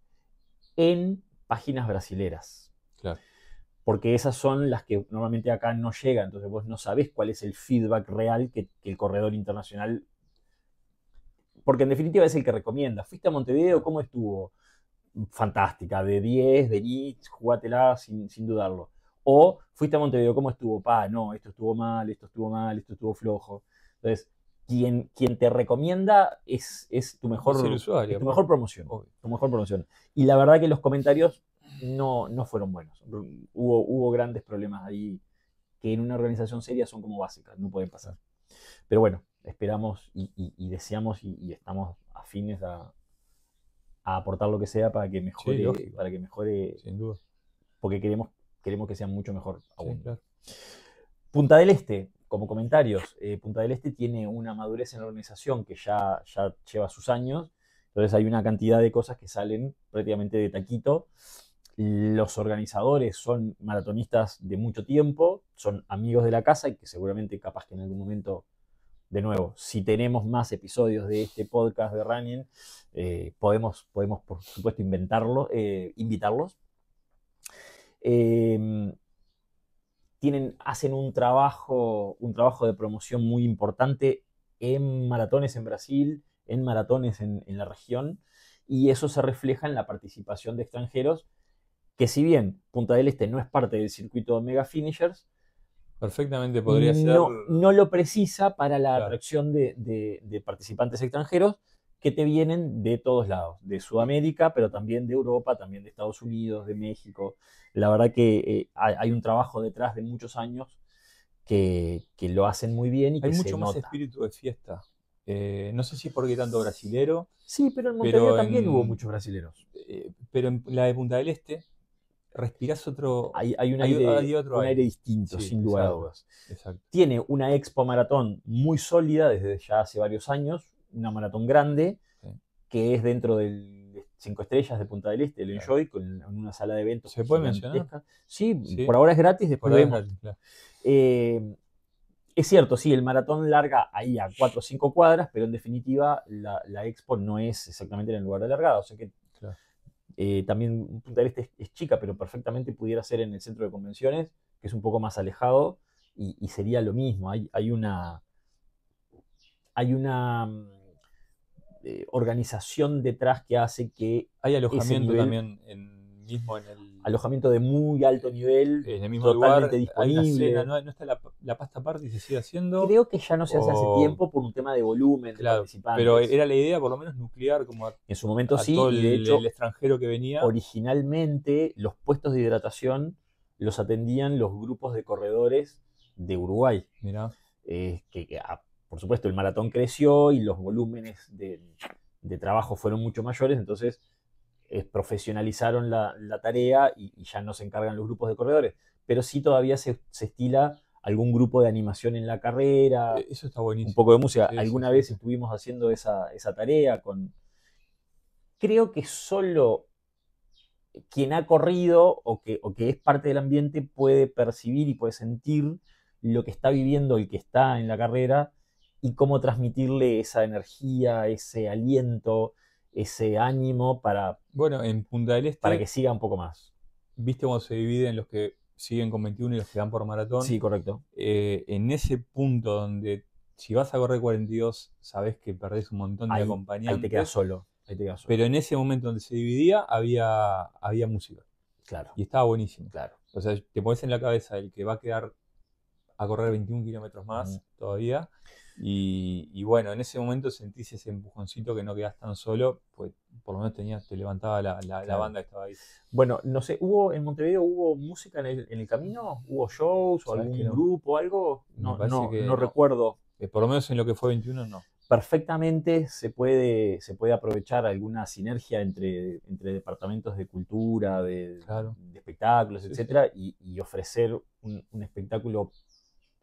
en páginas brasileras. Claro. Porque esas son las que normalmente acá no llegan, entonces vos no sabés cuál es el feedback real que el corredor internacional, porque en definitiva es el que recomienda. ¿Fuiste a Montevideo? ¿Cómo estuvo? Fantástica, de 10, de NIT, jugátela sin dudarlo. O fuiste a Montevideo, ¿cómo estuvo? No, esto estuvo mal, esto estuvo flojo. Entonces, quien te recomienda es tu mejor, Es el usuario, es tu mejor promoción. obvio. Tu mejor promoción. Y la verdad que los comentarios no fueron buenos. Hubo grandes problemas ahí que en una organización seria son como básicas, no pueden pasar. Pero bueno, esperamos y deseamos y estamos afines a aportar lo que sea para que mejore, Sí, lógico. para que mejore, Sin duda. porque queremos que sea mucho mejor aún. Sí, claro. Punta del Este, como comentarios, Punta del Este tiene una madurez en la organización que ya lleva sus años, entonces hay una cantidad de cosas que salen prácticamente de taquito. Los organizadores son maratonistas de mucho tiempo, son amigos de la casa y que seguramente capaz que en algún momento, de nuevo, si tenemos más episodios de este podcast de Running, podemos por supuesto invitarlos. Hacen un trabajo de promoción muy importante en maratones en Brasil, en maratones en la región, y eso se refleja en la participación de extranjeros, que si bien Punta del Este no es parte del circuito Mega Finishers, Perfectamente podría ser. no lo precisa para la Claro. atracción de participantes extranjeros que te vienen de todos lados, de Sudamérica, pero también de Europa, también de Estados Unidos, de México. La verdad que hay un trabajo detrás de muchos años que lo hacen muy bien y que Hay se mucho más nota. espíritu de fiesta. No sé si es porque hay tanto brasilero, Sí, pero en Montevideo pero también hubo muchos brasileños. pero en la de Punta del Este respirás otro. Hay un otro aire distinto, Sí, sin lugar a exacto, dudas. exacto. Tiene una expo maratón muy sólida desde ya hace varios años, una maratón grande, Sí. que es dentro del 5 estrellas de Punta del Este, el Claro. Enjoy, en una sala de eventos. ¿Se puede gigantesca. mencionar? Sí, Sí. por ahora es gratis, después Por ahora es vemos. gratis, claro. Es cierto, sí, el maratón larga ahí a 4 o 5 cuadras, pero en definitiva la expo no es exactamente en el lugar de largada, o sea que Claro. también Punta del Este es chica, pero perfectamente pudiera ser en el centro de convenciones, que es un poco más alejado, y sería lo mismo. Hay una organización detrás que hace que Hay alojamiento nivel- también en mismo en el, Alojamiento de muy alto nivel, en el mismo totalmente lugar. Hay una disponible. cena, ¿no está la pasta party, se sigue haciendo? Creo que ya no se hace hace O- tiempo por un tema de volumen de Claro, pero participantes. era la idea por lo menos nuclear como En su momento a sí, todo y de hecho, el extranjero que venía. originalmente los puestos de hidratación los atendían los grupos de corredores de Uruguay. Mirá, Por supuesto, el maratón creció y los volúmenes de trabajo fueron mucho mayores, entonces profesionalizaron la tarea y ya no se encargan los grupos de corredores. Pero sí todavía se estila algún grupo de animación en la carrera, eso está buenísimo. un poco de música. Sí, Alguna sí, vez sí. estuvimos haciendo esa tarea con... Creo que solo quien ha corrido o que es parte del ambiente puede percibir y puede sentir lo que está viviendo el que está en la carrera y cómo transmitirle esa energía, ese aliento, ese ánimo Bueno, en Punta del para que Este, siga un poco más. ¿viste cómo se dividen los que siguen con 21 y los que van por maratón? Sí, correcto. En ese punto donde si vas a correr 42, sabes que perdés un montón de Ahí acompañantes. te quedas solo. Ahí te quedas solo. Pero en ese momento donde se dividía, había música. Claro, Y estaba buenísimo. claro. O sea, te pones en la cabeza el que va a quedar a correr 21 kilómetros más todavía. Y bueno, en ese momento sentís ese empujoncito que no quedás tan solo, pues por lo menos te levantaba la Claro. banda que estaba ahí. Bueno, no sé, en Montevideo hubo música en el camino? ¿Hubo shows o ¿Sabés algún que no? grupo o algo? Me No, parece que no no. recuerdo. Por lo menos en lo que fue 21, no. Perfectamente se puede aprovechar alguna sinergia entre departamentos de cultura, Claro. de espectáculos, Sí, etcétera, y ofrecer un espectáculo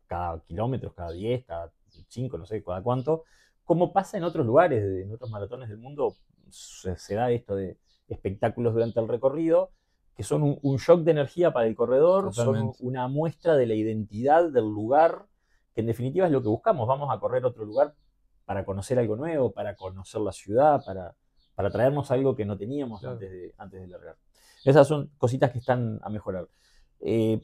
cada kilómetro, cada 10, cada 5, no sé, cada cuánto. Como pasa en otros lugares, en otros maratones del mundo, se da esto de espectáculos durante el recorrido, que son un shock de energía para el corredor, son Totalmente. una muestra de la identidad del lugar, que en definitiva es lo que buscamos. Vamos a correr a otro lugar para conocer algo nuevo, para conocer la ciudad, para traernos algo que no teníamos Claro. antes de largar. Esas son cositas que están a mejorar.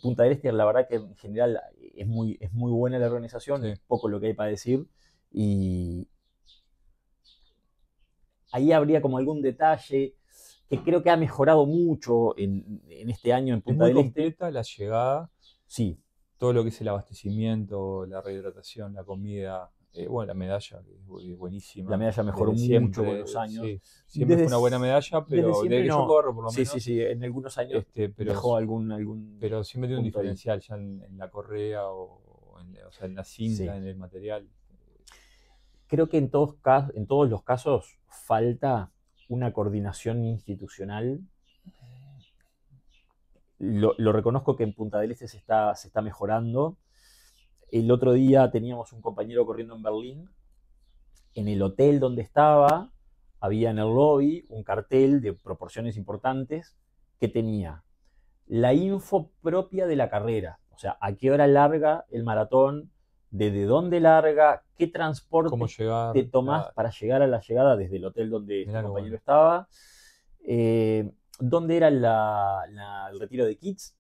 Punta del Este, la verdad que en general es muy buena la organización, Sí. es poco lo que hay para decir, y ahí habría como algún detalle que creo que ha mejorado mucho en este año en Es Punta muy del Este. completa la llegada, Sí, todo lo que es el abastecimiento, la rehidratación, la comida, bueno, la medalla, que es buenísima. la medalla mejoró Desde mucho siempre, con los años. sí, siempre Desde fue una buena medalla, pero desde siempre desde que yo no. corro, por lo Sí, menos, sí, en algunos años pero, dejó algún pero siempre tiene un punto ahí. diferencial ya en la correa o sea, en la cinta, Sí. en el material. Creo que en todos los casos falta una coordinación institucional. Lo reconozco que en Punta del Este se está mejorando. El otro día teníamos un compañero corriendo en Berlín. En el hotel donde estaba, había en el lobby un cartel de proporciones importantes que tenía la info propia de la carrera. O sea, a qué hora larga el maratón, desde dónde larga, qué transporte ¿Cómo llegar? te tomás Claro. para llegar a la llegada desde el hotel donde Mirá este qué compañero bueno. estaba. Dónde era el retiro de kits.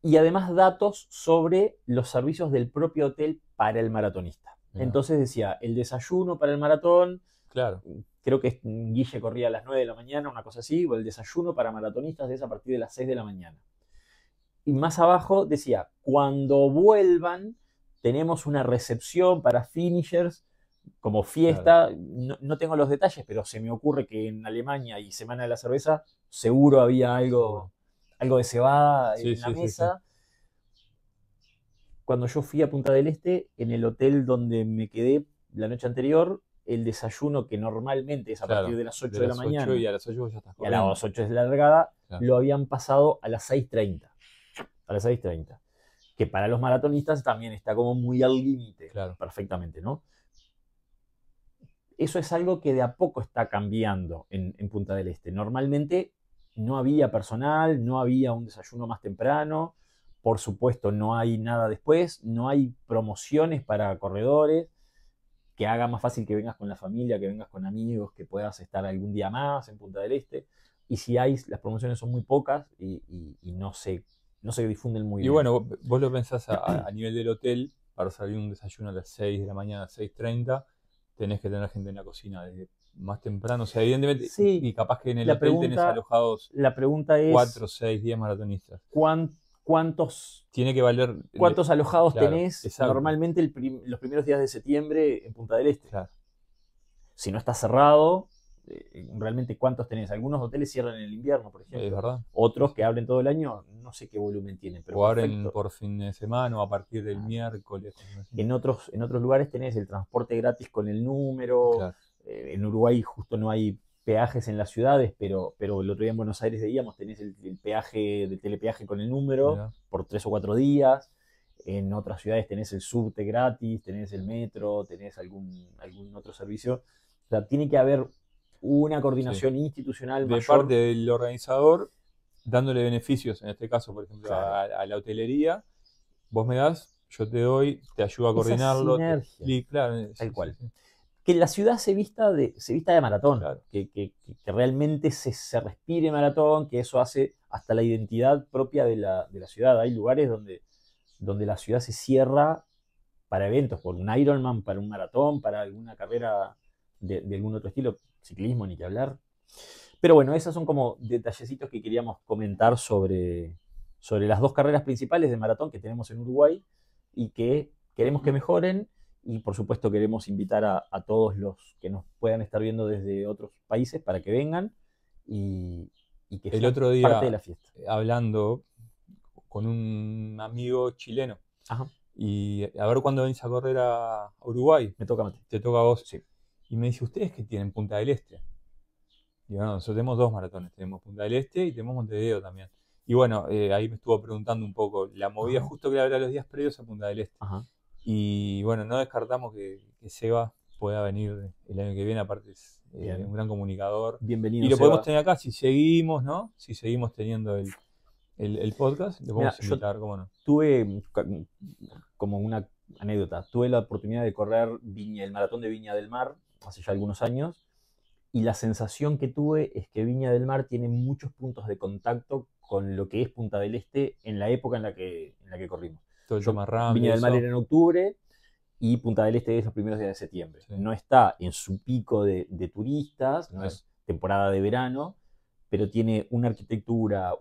Y además datos sobre los servicios del propio hotel para el maratonista. Mirá. Entonces decía, el desayuno para el maratón, Claro. creo que Guille corría a las 9 de la mañana, una cosa así, o el desayuno para maratonistas es a partir de las 6 de la mañana. Y más abajo decía, cuando vuelvan, tenemos una recepción para finishers, como fiesta. Claro. No tengo los detalles, pero se me ocurre que en Alemania y Semana de la Cerveza seguro había algo de cebada en la mesa. Sí. Cuando yo fui a Punta del Este, en el hotel donde me quedé la noche anterior, el desayuno, que normalmente es a partir de las 8 de la mañana, y a las 8 ya estás corriendo. Y a las 8 es la largada, lo habían pasado a las 6:30. A las 6:30. Que para los maratonistas también está como muy al límite. Perfectamente, ¿no? Eso es algo que de a poco está cambiando en Punta del Este. Normalmente no había personal, no había un desayuno más temprano. Por supuesto, no hay nada después, no hay promociones para corredores que haga más fácil que vengas con la familia, que vengas con amigos, que puedas estar algún día más en Punta del Este. Y si hay, las promociones son muy pocas y no se difunden muy bien. Y bueno, vos lo pensás a nivel del hotel, para salir un desayuno a las 6 de la mañana, 6:30, tenés que tener gente en la cocina desde más temprano. O sea, evidentemente, Sí, y capaz que en el la hotel tenés pregunta- alojados La pregunta es, 4, 6, 10 maratonistas. ¿cuántos Tiene que valer. alojados Claro, tenés exacto. normalmente los primeros días de septiembre en Punta del Este? Claro. Si no está cerrado, realmente cuántos tenés. Algunos hoteles cierran en el invierno, por Es ejemplo. verdad. Otros que abren todo el año, no sé qué volumen tienen, pero O abren perfecto. por fin de semana o a partir del Claro. miércoles. Así. En otros lugares tenés el transporte gratis con el número. Claro. En Uruguay justo no hay peajes en las ciudades, pero el otro día en Buenos Aires veíamos, tenés el peaje de telepeaje con el número Mirá. por 3 o 4 días. En otras ciudades tenés el subte gratis, tenés el metro, tenés algún otro servicio. O sea, tiene que haber una coordinación institucional De mayor. parte del organizador, dándole beneficios, en este caso, por ejemplo, Claro. a la hotelería. Vos me das, yo te doy, te ayudo a Esa coordinarlo. sinergia. Claro, Tal cual. Que la ciudad se vista de maratón, Claro. que realmente se respire maratón, que eso hace hasta la identidad propia de la ciudad. Hay lugares donde la ciudad se cierra para eventos, por un Ironman, para un maratón, para alguna carrera de algún otro estilo, ciclismo ni que hablar. Pero bueno, esos son como detallecitos que queríamos comentar sobre las dos carreras principales de maratón que tenemos en Uruguay y que queremos que mejoren. Y por supuesto queremos invitar a todos los que nos puedan estar viendo desde otros países para que vengan y que El sean otro día, parte de la fiesta. hablando con un amigo chileno, Ajá. y a ver cuándo venís a correr a Uruguay. Me toca, Mati. Te toca a vos. Sí. Y me dice, ¿ustedes qué tienen? Punta del Este. Y bueno, nosotros tenemos 2 maratones. Tenemos Punta del Este y tenemos Montevideo también. Y bueno, ahí me estuvo preguntando un poco la movida Ajá. justo que habrá los días previos a Punta del Este. Ajá. Y bueno, no descartamos que Seba pueda venir el año que viene, aparte es Bien. un gran comunicador. Bienvenido, Y lo Seba. podemos tener acá si seguimos, ¿no? Si seguimos teniendo el podcast, lo podemos Mira, invitar, ¿cómo no? Tuve como una anécdota, tuve la oportunidad de correr el maratón de Viña del Mar hace ya algunos años y la sensación que tuve es que Viña del Mar tiene muchos puntos de contacto con lo que es Punta del Este en la época en la que corrimos. Todo el tema RAM, Viña del Mar eso. era en octubre y Punta del Este es los primeros días de septiembre. Sí. No está en su pico de turistas, no Claro. es temporada de verano, pero tiene una arquitectura,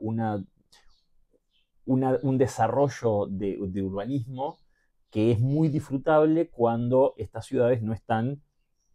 un desarrollo de urbanismo que es muy disfrutable cuando estas ciudades no están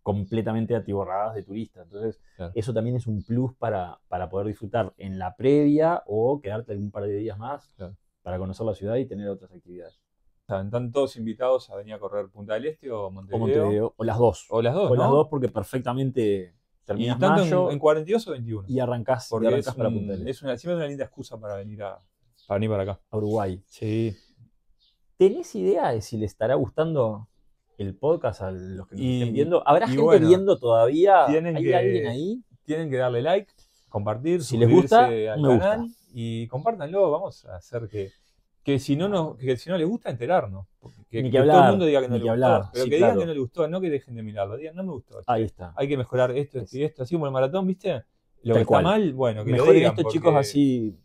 completamente atiborradas de turistas. Entonces, Claro. eso también es un plus para poder disfrutar en la previa o quedarte algún par de días más Claro. para conocer la ciudad y tener otras actividades. ¿Están todos invitados a venir a correr Punta del Este o O Montevideo? Montevideo, o las dos. O las dos, O ¿no? las dos porque perfectamente ¿Y terminas tanto mayo en 42 o 21? y arrancás, Porque es, para Punta del Este, siempre es una linda excusa para venir para acá. a Uruguay. Sí. ¿Tenés idea de si le estará gustando el podcast a los que nos estén viendo? ¿Habrá gente bueno, viendo todavía? tienen ¿Hay que- alguien ahí? Tienen que darle like, compartir, Si les gusta, suscribirse al me canal gusta. y compártanlo. Vamos a hacer que si no les gusta, enterarnos. Que Ni que todo hablar, el mundo diga que no ni le que gustó. hablar, Pero sí, que digan claro. que no le gustó, no que dejen de mirarlo. Digan, no me gustó. Ahí está. Hay que mejorar esto y esto. Así como el maratón, ¿viste? Lo Tal que está cual. mal, bueno, que lo Mejoren digan. esto, porque- chicos, así.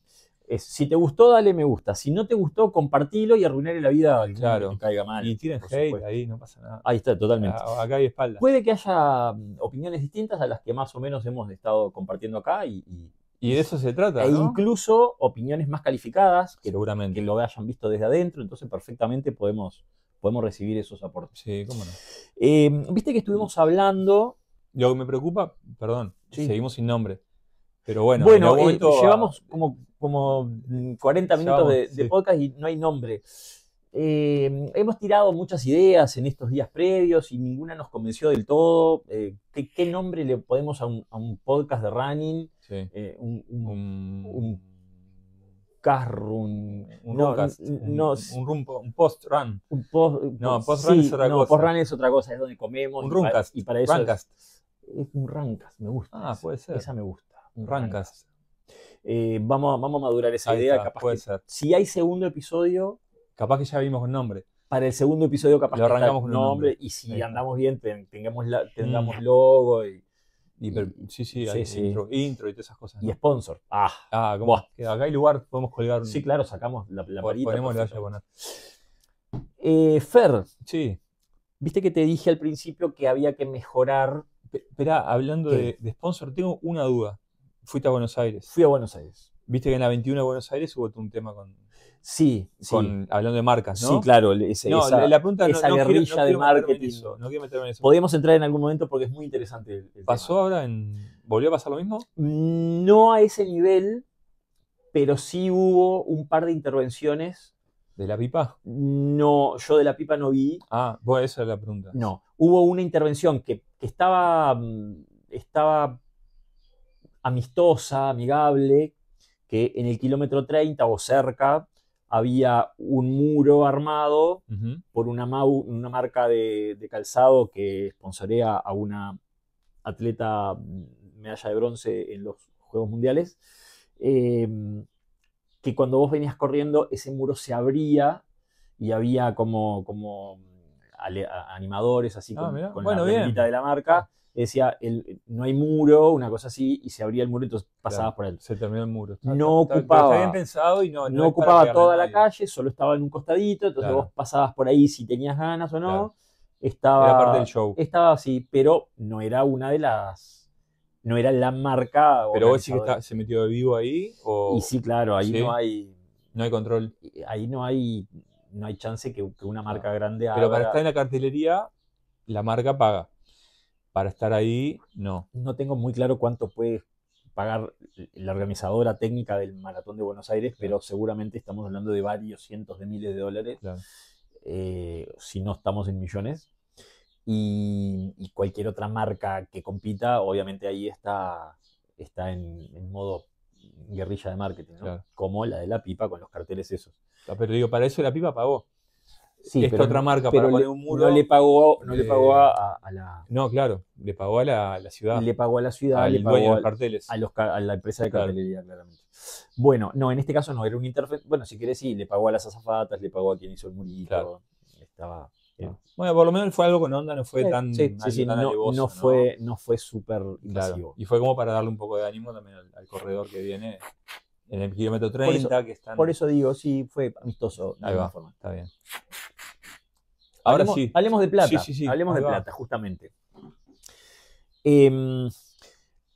Si te gustó, dale me gusta. Si no te gustó, compartilo y arruinarle la vida a alguien Claro. que te caiga mal. Y tiren por hate supuesto. ahí, no pasa nada. Ahí está, totalmente. Acá hay espalda. Puede que haya opiniones distintas a las que más o menos hemos estado compartiendo acá y Y de eso se trata, e ¿no? incluso opiniones más calificadas que Seguramente. lo hayan visto desde adentro, entonces perfectamente podemos recibir esos aportes. Sí, cómo no. Viste que estuvimos hablando. Lo que me preocupa, perdón, Sí. seguimos sin nombre. Pero bueno, en algún momento llevamos como 40 Ya minutos vamos, de sí. podcast y no hay nombre. Hemos tirado muchas ideas en estos días previos y ninguna nos convenció del todo. ¿Qué nombre le podemos a un podcast de running? Sí. Un Casrun. Un No, runcast, no, un post-run. No, post-run es otra cosa. Post-run es otra cosa, es donde comemos. Un runcast. Y para eso Runcast. es un runcast, me gusta. Ah, puede ser. Esa me gusta. Un Runcast. Vamos a madurar esa Ahí idea. está, Capaz puede que ser. si hay segundo episodio, Capaz que ya vimos con nombre. para el segundo episodio capaz Lo que está arrancamos con un nombre. y si Ahí está. andamos bien tengamos logo y Sí, Sí, hay sí. intro y todas esas cosas. ¿no? sponsor. ¿Cómo? Buah. Que acá hay lugar, podemos colgar. Sí, claro, sacamos la varita. Ponemos la vaya a perfecto. poner. Fer, Sí, viste que te dije al principio que había que mejorar Esperá, hablando ¿Qué? de sponsor, tengo una duda. Fuiste a Buenos Aires. Fui a Buenos Aires. Viste que en la 21 de Buenos Aires hubo todo un tema Sí, sí. hablando de marcas, Sí, ¿no? claro, No, la pregunta esa no guerrilla de quiero meterme en marketing. eso. No quiero meterme en eso. Podemos entrar en algún momento porque es muy interesante el ¿Pasó tema. ahora ¿Volvió a pasar lo mismo? No a ese nivel, pero sí hubo un par de intervenciones. ¿De la pipa? No, yo de la pipa no vi. Ah, bueno, esa es la pregunta. No, hubo una intervención que estaba amistosa, amigable, que en el kilómetro 30 o cerca había un muro armado Ujú. por una marca de calzado que sponsorea a una atleta medalla de bronce en los Juegos Mundiales, que cuando vos venías corriendo ese muro se abría y había como animadores así Ah, mirá. con Bueno, la bien. remerita de la marca. Decía, no hay muro, una cosa así, y se abría el muro, entonces pasabas Claro, por él. se terminó el muro. No Pero está bien ocupaba, pensado y no no es para ocupaba pegarle a toda la nadie. calle, solo estaba en un costadito, entonces Claro. vos pasabas por ahí si tenías ganas o no. Claro. Era parte del Estaba show. así, pero no era no era la marca Pero vos sí que organizadora. se metió de vivo ahí o Y sí, claro, ahí ¿sí? no hay No hay control. ahí no hay chance que una marca grande Pero para abra. estar en la cartelería, la marca paga. Para estar ahí, no. No tengo muy claro cuánto puede pagar la organizadora técnica del Maratón de Buenos Aires, Claro. pero seguramente estamos hablando de varios cientos de miles de dólares, Claro. si no estamos en millones. Y cualquier otra marca que compita, obviamente ahí está en modo guerrilla de marketing, ¿no? Claro. Como la de la pipa con los carteles esos. Pero digo, para eso la pipa pagó. Sí, Esta otra marca para poner un muro. no le pagó a la. No, claro, le pagó a la ciudad. Le pagó a la ciudad, al le dueño de pagó los carteles. a la empresa de Claro. cartelería, claramente. Bueno, no, en este caso no, era un interferencia. Bueno, si querés, sí, le pagó a las azafatas, le pagó a quien hizo el murito. Claro. Estaba. Bueno, por lo menos fue algo con onda, no fue tan, Sí, tan no, alevoso, no fue súper Claro. invasivo. Y fue como para darle un poco de ánimo también al corredor que viene en el kilómetro 30, que están. Por eso digo, sí, fue amistoso de Ahí alguna va, forma. está bien. Ahora Hablemos, sí. hablemos de plata. Sí, Hablemos ahí de va. plata, justamente.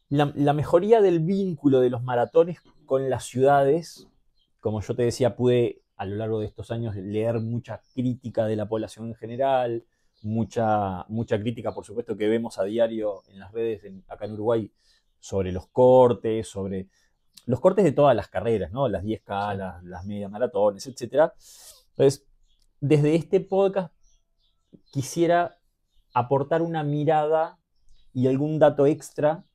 La mejoría del vínculo de los maratones con las ciudades, como yo te decía, pude a lo largo de estos años leer mucha crítica de la población en general, mucha crítica, por supuesto, que vemos a diario en las redes acá en Uruguay sobre los cortes de todas las carreras, ¿no? Las 10K, Sí. las media maratones, etc. Entonces, desde este podcast quisiera aportar una mirada y algún dato extra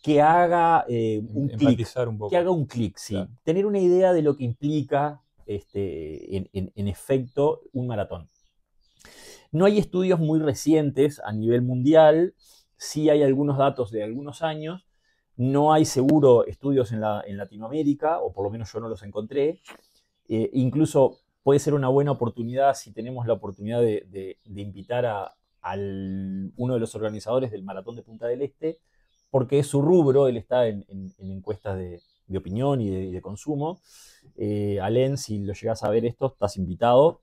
que haga un clic. Empatizar un poco. Que haga un clic, sí. Claro. Tener una idea de lo que implica en efecto un maratón. No hay estudios muy recientes a nivel mundial, sí hay algunos datos de algunos años, no hay seguro estudios en Latinoamérica, o por lo menos yo no los encontré. Incluso puede ser una buena oportunidad si tenemos la oportunidad de invitar a uno de los organizadores del Maratón de Punta del Este, porque es su rubro, él está en encuestas de opinión y de consumo. Alen, si lo llegas a ver esto, estás invitado.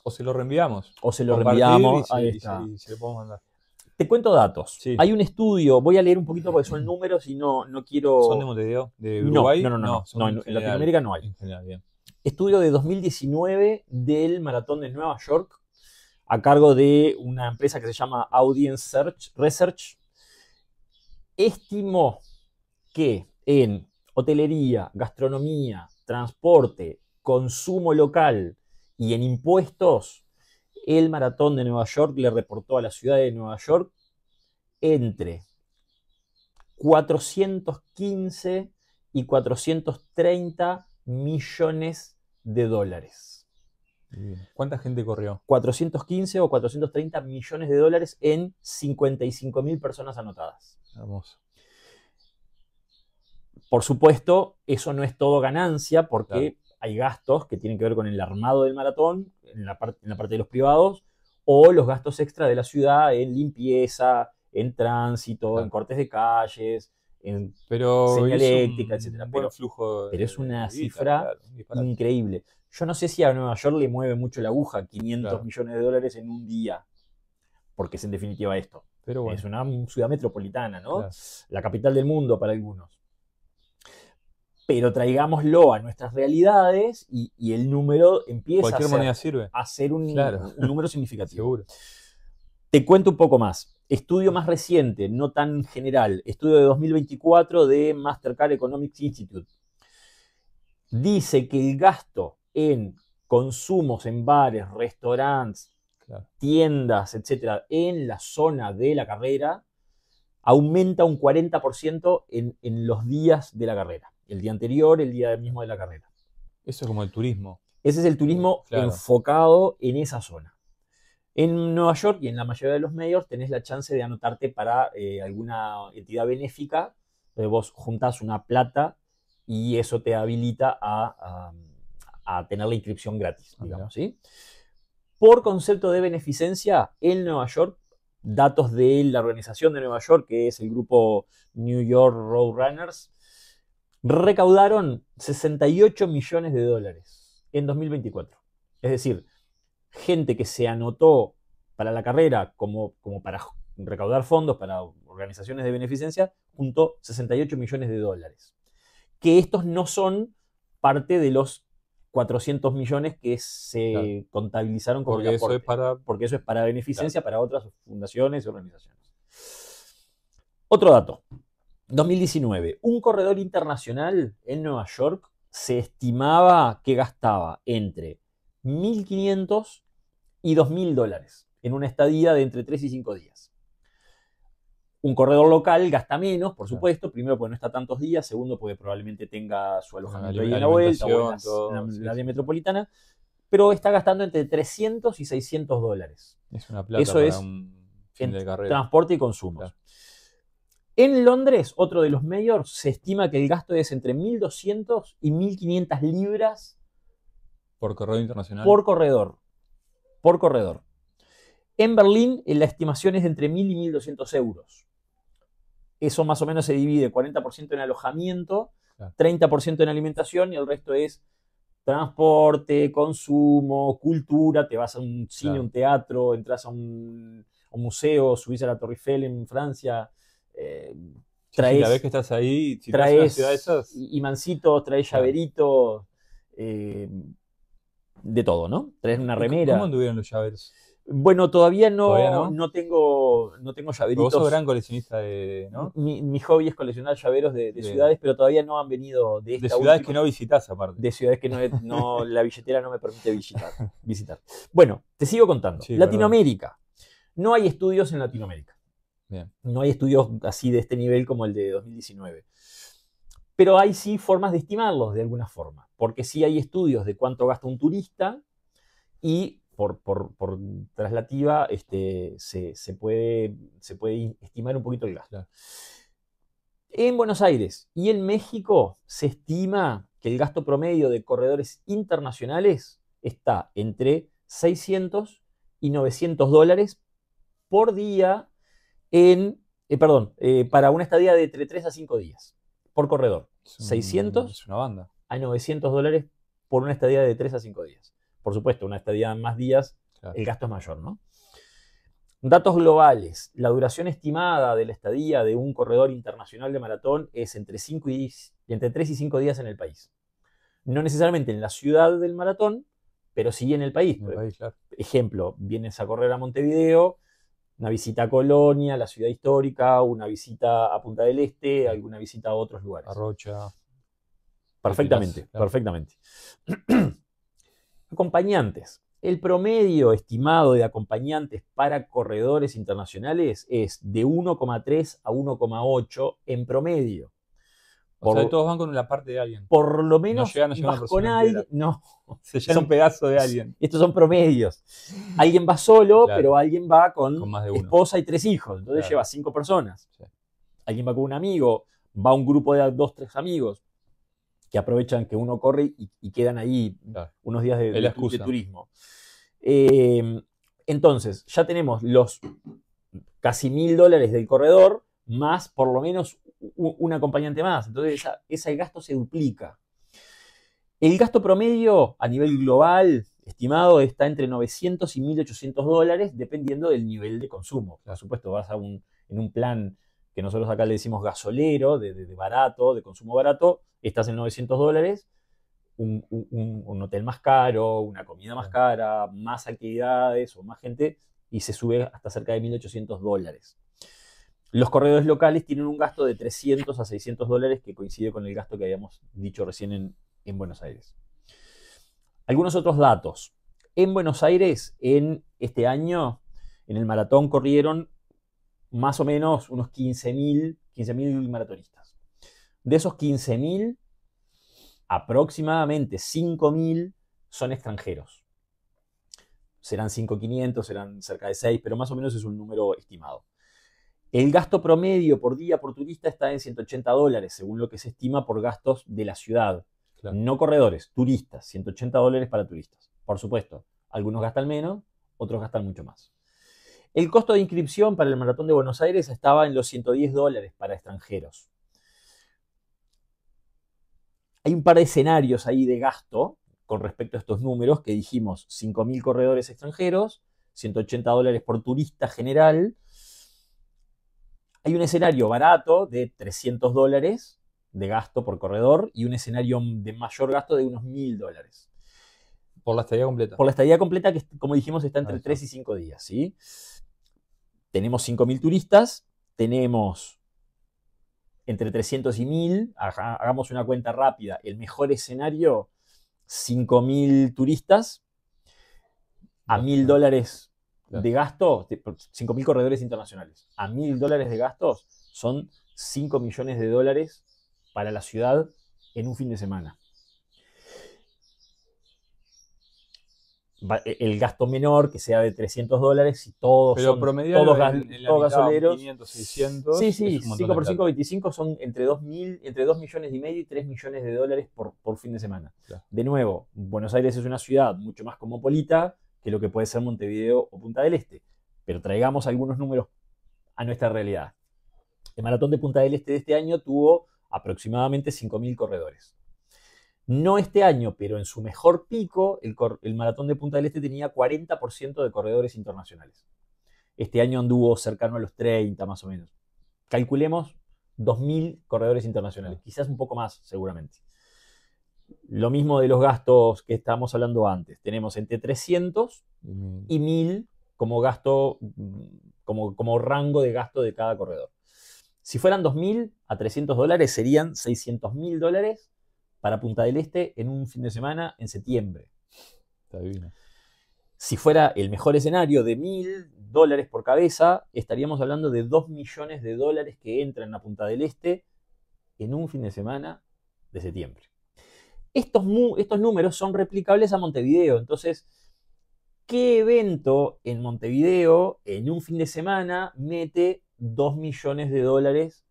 O se lo reenviamos. O se lo Compartir reenviamos. y se lo podemos mandar. Te cuento datos. Sí. Hay un estudio, voy a leer un poquito porque son números y no quiero... ¿Son de Montevideo? ¿De Uruguay? No, en Latinoamérica no hay. En general, bien. Estudio de 2019 del Maratón de Nueva York, a cargo de una empresa que se llama Audience Research. Estimó que en hotelería, gastronomía, transporte, consumo local y en impuestos, el Maratón de Nueva York le reportó a la ciudad de Nueva York entre 415 y 430 millones de dólares. ¿Cuánta gente corrió? 415 o 430 millones de dólares en 55.000 personas anotadas. Hermoso. Por supuesto, eso no es todo ganancia porque Claro. hay gastos que tienen que ver con el armado del maratón, en la parte de los privados, o los gastos extra de la ciudad en limpieza, en tránsito, Claro. en cortes de calles, en Pero señaléctica, etc. Buen flujo pero es una de guita, cifra claro, increíble. Yo no sé si a Nueva York le mueve mucho la aguja, 500 Claro. millones de dólares en un día, porque es en definitiva esto. Pero bueno, Es una ciudad metropolitana, ¿no? claro. La capital del mundo para algunos. Pero traigámoslo a nuestras realidades y el número empieza Cualquier moneda sirve. a ser Claro. un número significativo. Seguro. Te cuento un poco más. Estudio más reciente, no tan general, estudio de 2024 de Mastercard Economics Institute. Dice que el gasto en consumos en bares, restaurantes, Claro. tiendas, etcétera, en la zona de la carrera aumenta un 40% en los días de la carrera. El día anterior, el día mismo de la carrera. Eso es como el turismo. Ese es el turismo Claro. enfocado en esa zona. En Nueva York y en la mayoría de los mayors tenés la chance de anotarte para alguna entidad benéfica. Vos juntás una plata y eso te habilita a tener la inscripción gratis, digamos, ¿sí? Por concepto de beneficencia, en Nueva York, datos de la organización de Nueva York, que es el grupo New York Roadrunners, recaudaron 68 millones de dólares en 2024. Es decir, gente que se anotó para la carrera como para recaudar fondos para organizaciones de beneficencia, juntó 68 millones de dólares. Que estos no son parte de los 400 millones que se contabilizaron como porque eso es para... porque eso es para beneficencia, para otras fundaciones y organizaciones. Otro dato. 2019, un corredor internacional en Nueva York se estimaba que gastaba entre 1.500 y 2.000 dólares en una estadía de entre 3 y 5 días. Un corredor local gasta menos, por supuesto, primero porque no está tantos días, segundo porque probablemente tenga su alojamiento ahí en la vuelta o en la área metropolitana, pero está gastando entre 300 y 600 dólares. Es una plata eso para es un fin de carrera. Transporte y consumos. Claro. En Londres, otro de los mayors, se estima que el gasto es entre 1.200 y 1.500 libras por corredor internacional. Por corredor. Por corredor. En Berlín, la estimación es de entre 1.000 y 1.200 euros. Eso más o menos se divide 40% en alojamiento, claro, 30% en alimentación y el resto es transporte, consumo, cultura. Te vas a un cine, claro, un teatro, entras a un museo, subís a la Torre Eiffel en Francia. Traes, sí, la vez que estás ahí, si traes una ciudad de esas, imancitos, traes, claro, llaveritos, de todo, ¿no? Traes una remera. ¿Cómo anduvieron los llaveros? Bueno, todavía no tengo llaveritos. Vos sos gran coleccionista de, ¿no? Mi hobby es coleccionar llaveros de ciudades, pero todavía no han venido de esta ciudades última, que no visitás aparte. De ciudades que no la billetera no me permite visitar. Bueno, te sigo contando. Sí, Latinoamérica. Perdón. No hay estudios en Latinoamérica. Bien. No hay estudios así de este nivel como el de 2019. Pero hay sí formas de estimarlos de alguna forma. Porque sí hay estudios de cuánto gasta un turista y por traslativa se puede estimar un poquito el gasto. Claro. En Buenos Aires y en México se estima que el gasto promedio de corredores internacionales está entre 600 y 900 dólares por día para una estadía de entre 3 a 5 días por corredor. 600 es una banda. A 900 dólares por una estadía de 3 a 5 días. Por supuesto, una estadía más días, claro, el gasto es mayor, ¿no? Datos globales. La duración estimada de la estadía de un corredor internacional de maratón es entre 3 y 5 días en el país. No necesariamente en la ciudad del maratón, pero sí en el país. Claro. Ejemplo, vienes a correr a Montevideo, una visita a Colonia, la ciudad histórica, una visita a Punta del Este, alguna visita a otros lugares. A Rocha. Perfectamente, claro, perfectamente. Acompañantes. El promedio estimado de acompañantes para corredores internacionales es de 1,3 a 1,8 en promedio. O sea, todos van con la parte de alguien. Por lo menos no vas con alguien. No. Se lleva un pedazo de alguien. Estos son promedios. Alguien va solo, claro, pero alguien va con más de uno, esposa y 3 hijos. Entonces, claro, lleva 5 personas. Sí. Alguien va con un amigo, va un grupo de 2, 3 amigos que aprovechan que uno corre y quedan ahí, claro, unos días de turismo. Entonces, ya tenemos los casi 1.000 dólares del corredor, más por lo menos un acompañante más. Entonces, ese gasto se duplica. El gasto promedio a nivel global estimado está entre 900 y 1.800 dólares, dependiendo del nivel de consumo. Por supuesto, vas en un plan que nosotros acá le decimos gasolero, de barato, de consumo barato, estás en 900 dólares, un hotel más caro, una comida más cara, más actividades o más gente, y se sube hasta cerca de 1.800 dólares. Los corredores locales tienen un gasto de 300 a 600 dólares, que coincide con el gasto que habíamos dicho recién en Buenos Aires. Algunos otros datos. En Buenos Aires, en este año, en el maratón corrieron más o menos unos 15.000 maratonistas. De esos 15.000, aproximadamente 5.000 son extranjeros. Serán 5.500, serán cerca de 6, pero más o menos es un número estimado. El gasto promedio por día por turista está en 180 dólares, según lo que se estima por gastos de la ciudad. Claro. No corredores, turistas, 180 dólares para turistas. Por supuesto, algunos gastan menos, otros gastan mucho más. El costo de inscripción para el Maratón de Buenos Aires estaba en los 110 dólares para extranjeros. Hay un par de escenarios ahí de gasto con respecto a estos números que dijimos: 5.000 corredores extranjeros, 180 dólares por turista general. Hay un escenario barato de 300 dólares de gasto por corredor y un escenario de mayor gasto de unos 1.000 dólares. ¿Por la estadía completa? Por la estadía completa, que como dijimos está entre 3 y 5 días, ¿sí? Tenemos 5.000 turistas, tenemos entre 300 y 1.000, hagamos una cuenta rápida, el mejor escenario, 5.000 turistas, a 1.000 dólares de gasto, 5.000 corredores internacionales, a 1.000 dólares de gastos son 5 millones de dólares para la ciudad en un fin de semana. El gasto menor, que sea de 300 dólares, y todos pero son todos gasoleros. 500, 600. Sí, 5 por 5, 25 son entre 2 millones y medio y 3 millones de dólares por fin de semana. Claro. De nuevo, Buenos Aires es una ciudad mucho más cosmopolita que lo que puede ser Montevideo o Punta del Este. Pero traigamos algunos números a nuestra realidad. El Maratón de Punta del Este de este año tuvo aproximadamente 5.000 corredores. No este año, pero en su mejor pico, el Maratón de Punta del Este tenía 40% de corredores internacionales. Este año anduvo cercano a los 30 más o menos. Calculemos 2.000 corredores internacionales, quizás un poco más seguramente. Lo mismo de los gastos que estábamos hablando antes. Tenemos entre 300 y 1.000 como gasto, como rango de gasto de cada corredor. Si fueran 2.000 a 300 dólares, serían 600.000 dólares para Punta del Este en un fin de semana en septiembre. Está divino. Si fuera el mejor escenario de 1.000 dólares por cabeza, estaríamos hablando de 2 millones de dólares que entran a Punta del Este en un fin de semana de septiembre. Estos números son replicables a Montevideo. Entonces, ¿qué evento en Montevideo en un fin de semana mete 2 millones de dólares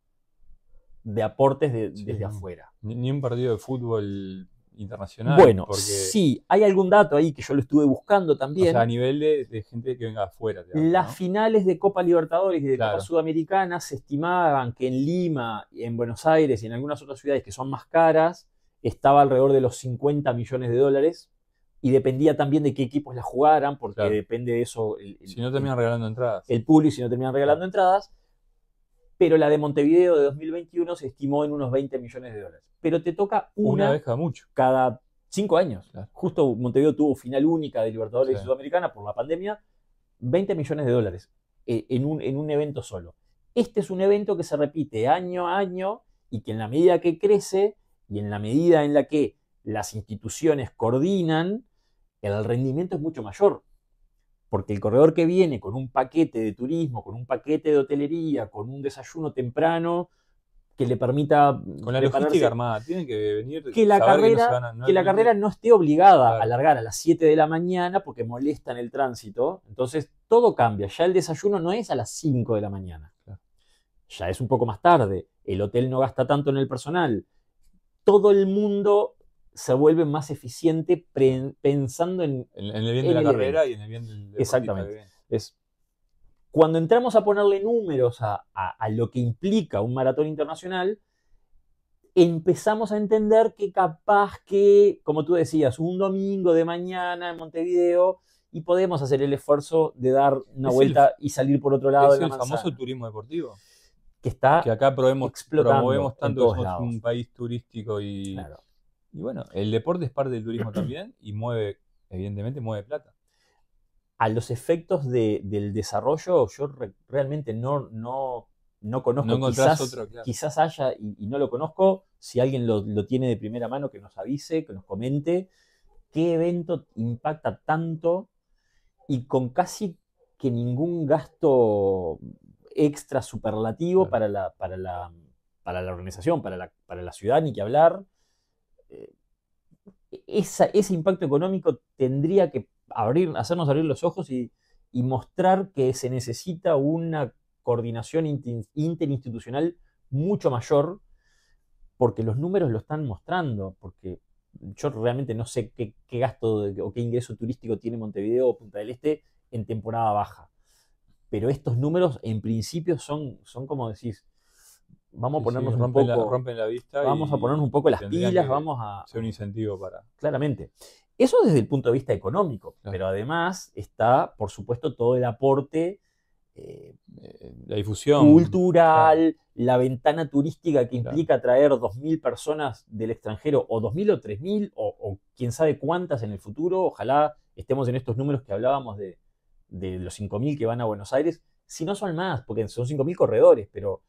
de aportes desde afuera? Ni un partido de fútbol internacional. Bueno, sí, hay algún dato ahí que yo lo estuve buscando también. O sea, a nivel de gente que venga afuera. Las finales de Copa Libertadores y de Copa Sudamericana se estimaban que en Lima, en Buenos Aires y en algunas otras ciudades que son más caras, estaba alrededor de los 50 millones de dólares. Y dependía también de qué equipos la jugaran, porque depende de eso. Si no terminan regalando entradas. El público, si no terminan regalando entradas. Pero la de Montevideo de 2021 se estimó en unos 20 millones de dólares. Pero te toca una vez cada 5 años. Claro. Justo Montevideo tuvo final única de Libertadores y Sudamericana por la pandemia. 20 millones de dólares en un evento solo. Este es un evento que se repite año a año y que en la medida que crece y en la medida en la que las instituciones coordinan, el rendimiento es mucho mayor. Porque el corredor que viene con un paquete de turismo, con un paquete de hotelería, con un desayuno temprano que le permita... Con la logística armada, tiene que venir... Que la carrera no esté obligada a largar a las 7 de la mañana porque molesta en el tránsito. Entonces todo cambia. Ya el desayuno no es a las 5 de la mañana. Ya es un poco más tarde. El hotel no gasta tanto en el personal. Todo el mundo se vuelve más eficiente pensando en el bien de la carrera y en el bien del deportista. Exactamente. Cuando entramos a ponerle números a lo que implica un maratón internacional, empezamos a entender que capaz que, como tú decías, un domingo de mañana en Montevideo y podemos hacer el esfuerzo de dar una vuelta y salir por otro lado de Es la el famoso manzana, turismo deportivo. que está Que acá explotando promovemos en tanto que todos somos lados. un país turístico Claro. y bueno, el deporte es parte del turismo también y evidentemente mueve plata. A los efectos del desarrollo, yo realmente no conozco. No encontrás otro, claro. Quizás haya, y no lo conozco, si alguien lo tiene de primera mano, que nos avise, que nos comente qué evento impacta tanto y con casi que ningún gasto extra superlativo Claro. para la organización, para la ciudad, ni que hablar. Eh, ese impacto económico tendría que hacernos abrir los ojos y mostrar que se necesita una coordinación interinstitucional mucho mayor, porque los números lo están mostrando, porque yo realmente no sé qué gasto o qué ingreso turístico tiene Montevideo o Punta del Este en temporada baja. Pero estos números en principio son como decís, vamos a ponernos un poco, rompen la vista vamos a ponernos un poco las pilas, vamos a ser un incentivo para. claramente. Eso desde el punto de vista económico, claro. Pero además está, por supuesto, todo el aporte la difusión cultural, claro. La ventana turística que implica claro. Traer 2.000 personas del extranjero, o 2.000 o 3.000, o quién sabe cuántas en el futuro. Ojalá estemos en estos números que hablábamos de los 5.000 que van a Buenos Aires, si no son más, porque son 5.000 corredores, pero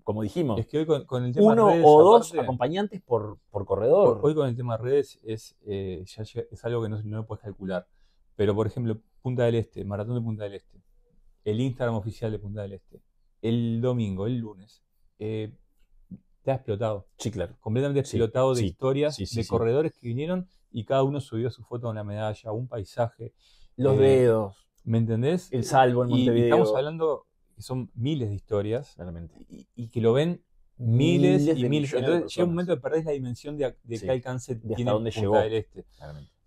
como dijimos, es que hoy con el tema uno redes, o dos aparte, acompañantes por corredor. Hoy con el tema redes es algo que no lo puedes calcular. Pero, por ejemplo, Punta del Este, Maratón de Punta del Este, el Instagram oficial de Punta del Este, el domingo, el lunes, te ha explotado. Sí, claro. Completamente explotado de historias de corredores que vinieron y cada uno subió su foto de una medalla, un paisaje. Los dedos. ¿Me entendés? El salvo en Montevideo. Y estamos hablando que son miles de historias. Claramente. Y que lo ven miles y miles. Entonces llega un momento que perdés la dimensión de qué alcance tiene dónde Punta llegó. del Este.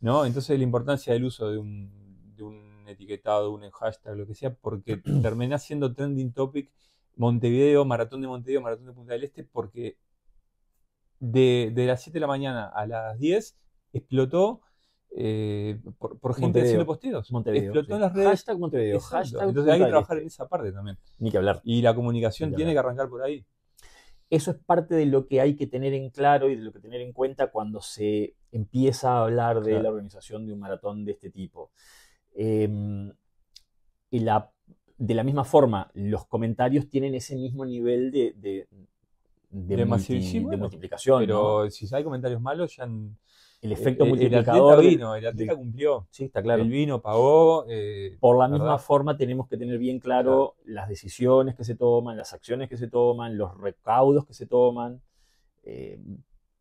¿No? Entonces la importancia del uso de un etiquetado, de un hashtag, lo que sea, porque termina siendo trending topic Montevideo, Maratón de Montevideo, Maratón de Punta del Este, porque de las 7 de la mañana a las 10 explotó por gente Montevideo. haciendo posteos. Montevideo, explotó en las redes. Hashtag Montevideo. Hashtag Entonces hay que trabajar en esa parte también. Ni que hablar. Y la comunicación tiene que arrancar por ahí. Eso es parte de lo que hay que tener en claro y de lo que tener en cuenta cuando se empieza a hablar de la organización de un maratón de este tipo. De la misma forma, los comentarios tienen ese mismo nivel de multiplicación. Pero ¿no? si hay comentarios malos, ya el efecto multiplicador. El atleta cumplió. Sí, está claro. El vino, pagó. Por la misma forma tenemos que tener bien claro las decisiones que se toman, las acciones que se toman, los recaudos que se toman,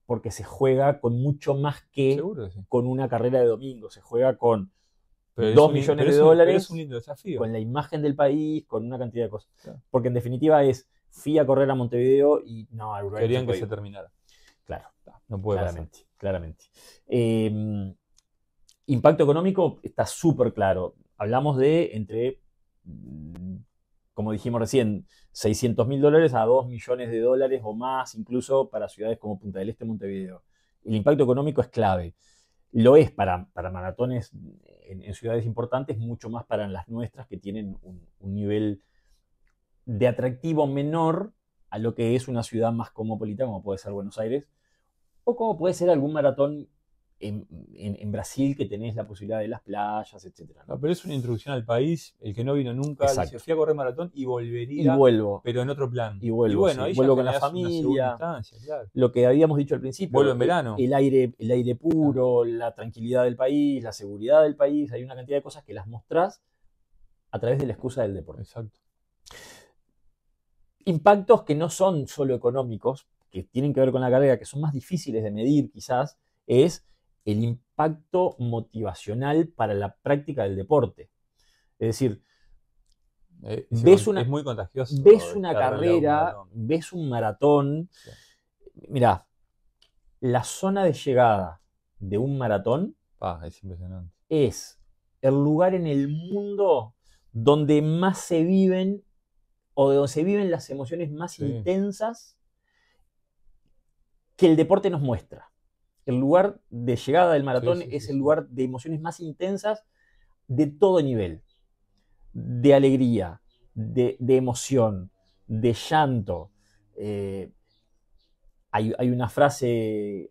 porque se juega con mucho más que con una carrera de domingo. Se juega con 2 millones de dólares, es un lindo desafío. Con la imagen del país, con una cantidad de cosas. Claro. Porque en definitiva fui a correr a Montevideo y no, querían que se terminara. Claro, no puede claramente. Impacto económico está súper claro. Hablamos de como dijimos recién, $600.000 a 2 millones de dólares o más, incluso para ciudades como Punta del Este, Montevideo. El impacto económico es clave. Lo es para maratones en ciudades importantes, mucho más para las nuestras que tienen un nivel de atractivo menor a lo que es una ciudad más cosmopolita, como puede ser Buenos Aires, o como puede ser algún maratón en Brasil, que tenés la posibilidad de las playas, etc. No, pero es una introducción al país. El que no vino nunca dice, fui a correr maratón y volvería, y vuelvo, pero en otro plan. Y bueno, ahí vuelvo con la familia. Claro. Lo que habíamos dicho al principio. Vuelvo en verano. El aire puro, la tranquilidad del país, la seguridad del país. Hay una cantidad de cosas que las mostrás a través de la excusa del deporte. Exacto. Impactos que no son solo económicos, que tienen que ver con la carrera, que son más difíciles de medir quizás, es el impacto motivacional para la práctica del deporte. Es decir, es muy contagioso. Ves una carrera, ves un maratón. Sí. Mirá, la zona de llegada de un maratón es impresionante. Es el lugar en el mundo donde más se viven, o de donde se viven las emociones más intensas que el deporte nos muestra. El lugar de llegada del maratón Sí, sí, es sí, el sí. lugar de emociones más intensas de todo nivel, de alegría, de emoción, de llanto. Eh, hay una frase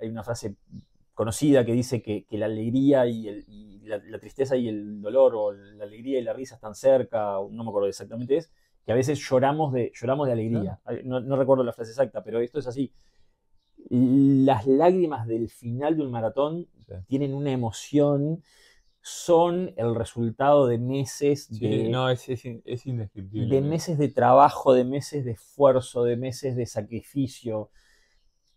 conocida que dice que la alegría y la tristeza y el dolor, o la alegría y la risa están cerca, no me acuerdo exactamente es, que a veces lloramos de Claro. alegría. No recuerdo la frase exacta, pero esto es así. Las lágrimas del final de un maratón Sí. tienen una emoción, son el resultado de meses Sí, no, es indescriptible. de meses de trabajo, de meses de esfuerzo, de meses de sacrificio,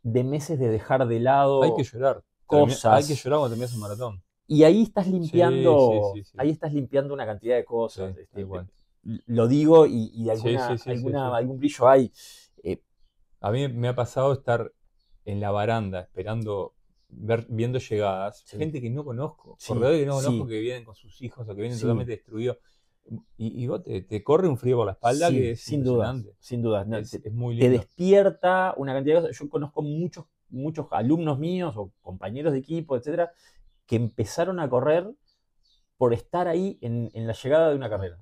de meses de dejar de Hay que lado llorar. Hay que cosas. llorar cuando terminas un maratón. Y Sí, sí, sí, sí. ahí estás limpiando una cantidad de Sí, cosas. tal cual. Lo digo y Sí, sí, sí, sí, sí. algún brillo hay. Eh, A mí me ha pasado estar en la baranda esperando, viendo llegadas, sí, gente que no conozco, sí, corredores que no conozco sí, que vienen con sus hijos o que vienen sí, totalmente destruidos. Y vos te corre un frío por la espalda que sí, es sin dudas, impresionante. sin dudas. No, Es muy te lindo. despierta una cantidad de cosas. Yo conozco muchos alumnos míos o compañeros de equipo, etcétera, que empezaron a correr por estar ahí en la llegada de una carrera.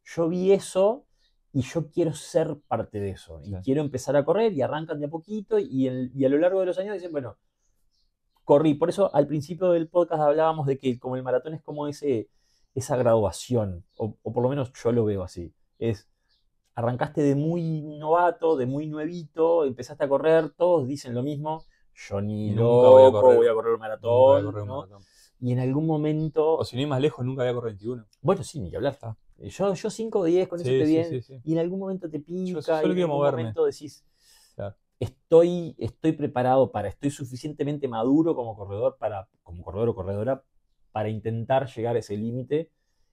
Yo vi eso y yo quiero ser parte de eso. Sí. Y quiero empezar a correr y arrancan de a poquito y a lo largo de los años dicen, bueno, corrí. Por eso al principio del podcast hablábamos de que como el maratón es como esa graduación, o por lo menos yo lo veo así. Es, arrancaste de muy novato, de muy nuevito, empezaste a correr, todos dicen lo mismo, yo ni Nunca voy a loco correr, voy a correr un nunca voy a maratón, correr un ¿no? maratón. Y en algún O momento, sin ir más lejos, nunca voy a correr 21. bueno, sí, ni que hablar. Está. Yo 5 o 10 con eso Sí, te sí, bien, sí, sí. y en algún momento te Yo pica, y solo en quiero algún moverme. momento decís, Claro. estoy preparado estoy suficientemente maduro como corredor, como corredor o corredora, para intentar llegar a ese límite,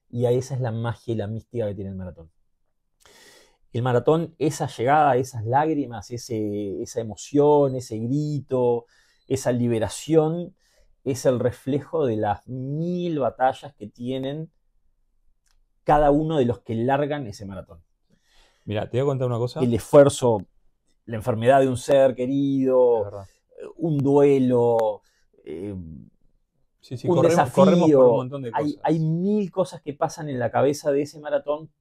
y a esa es la magia y la mística que tiene el maratón. El maratón, esa llegada, esas lágrimas, esa emoción, ese grito, esa liberación, es el reflejo de las 1000 batallas que tienen cada uno de los que largan ese maratón. Mira, te voy a contar una cosa. El esfuerzo, la enfermedad de un ser Es querido, verdad. un duelo, Sí, sí, un corremos por un desafío. montón de Hay cosas. 1000 cosas que pasan en la cabeza de ese maratón,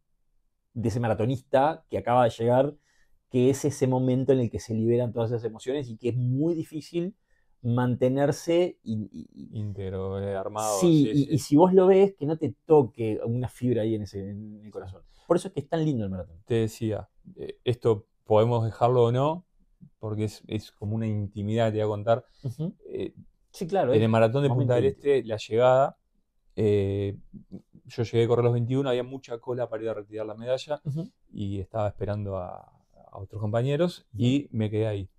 de ese maratonista que acaba de llegar, que es ese momento en el que se liberan todas esas emociones y que es muy difícil mantenerse Íntegro, armado, sí, sí, y sí. si vos lo ves, que no te toque una fibra ahí en el Sí. corazón. Por eso es que es tan lindo el maratón. Te decía, esto podemos dejarlo o no, porque es como una intimidad que te voy a contar. Ujú. Eh, Sí, claro, en es el maratón de Punta momento del íntimo. Este, la llegada, eh, yo llegué a correr los 21, había mucha cola para ir a retirar la medalla Ujú, y estaba esperando a otros compañeros ujú. y me quedé ahí.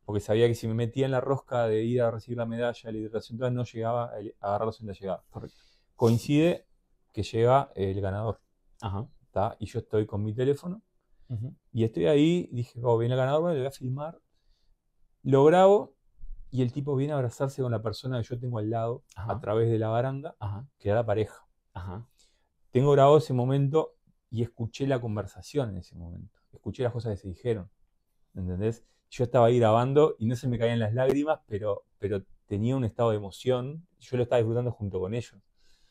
Porque sabía que si me metía en la rosca de ir a recibir la medalla, la hidratación, no llegaba a agarrarlos en la llegada. Correcto. Coincide que llega el ganador, Ajá. ¿tá? Y yo estoy con mi teléfono Ujú. y estoy ahí, dije, oh, viene el ganador, bueno, le voy a filmar, lo grabo y el tipo viene a abrazarse con la persona que yo tengo al lado a Ajá. través de la baranda, Ajá. que era la pareja. Ajá. Tengo grabado ese momento y escuché la conversación en ese momento. Escuché las cosas que se dijeron, ¿entendés? Yo estaba ahí grabando y no se me caían las lágrimas, pero tenía un estado de emoción. Yo lo estaba disfrutando junto con ellos.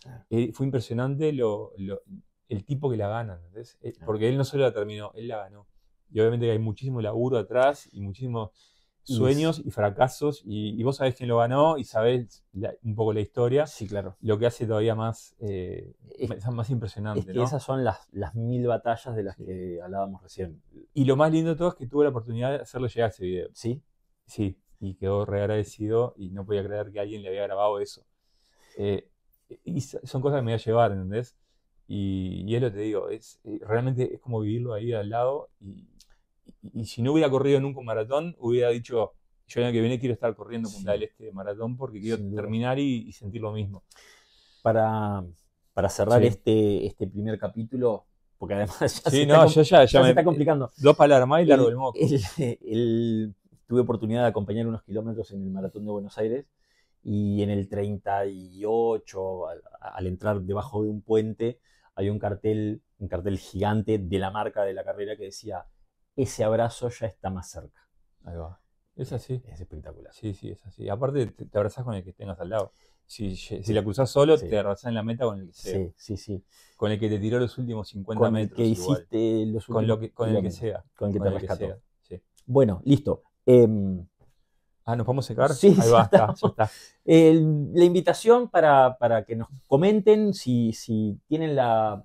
Claro, Fue impresionante el tipo que la gana, ¿entendés? claro. Porque él no solo la terminó, él la ganó. Y obviamente que hay muchísimo laburo atrás y muchísimos Y es, sueños y fracasos. Y vos sabés quién lo ganó y sabés un poco la historia, sí, claro. lo que hace todavía más, Es, más es impresionante, que ¿no? esas son las 1000 batallas de las Sí. que hablábamos recién. Y lo más lindo de todo es que tuve la oportunidad de hacerle llegar ese video. ¿Sí? Sí, y quedó re agradecido y no podía creer que alguien le había grabado eso. Eh, y son cosas que me voy a llevar, ¿entendés? Y es lo que te digo, realmente es como vivirlo ahí al lado. Y si no hubiera corrido nunca un maratón, hubiera dicho, yo el año que viene quiero estar corriendo Punta del Sí, Este maratón porque quiero sin duda. terminar y sentir lo mismo. Para, para cerrar Sí, este primer capítulo, porque además sí, no, yo ya ya se está me. complicando. 2 palabras más y largo el El, moco. el- tuve oportunidad de acompañar unos kilómetros en el Maratón de Buenos Aires y en el 38, al entrar debajo de un puente, había un cartel gigante de la marca de la carrera que decía, ese abrazo ya está más cerca. Ahí va. Es así. Es espectacular. Sí, es así. Aparte te abrazás con el que tengas al lado. Si la cruzás solo, Sí. te abrazás en la meta con el que sea. Sí. Con el que te tiró los últimos 50 Con el metros que igual. hiciste los Con últimos el que kilómetros, sea. con el que te Con el que rescató. sea. Sí. Bueno, listo. ¿Nos podemos secar? Sí, Ahí va, ya ya está. La invitación para que nos comenten si tienen la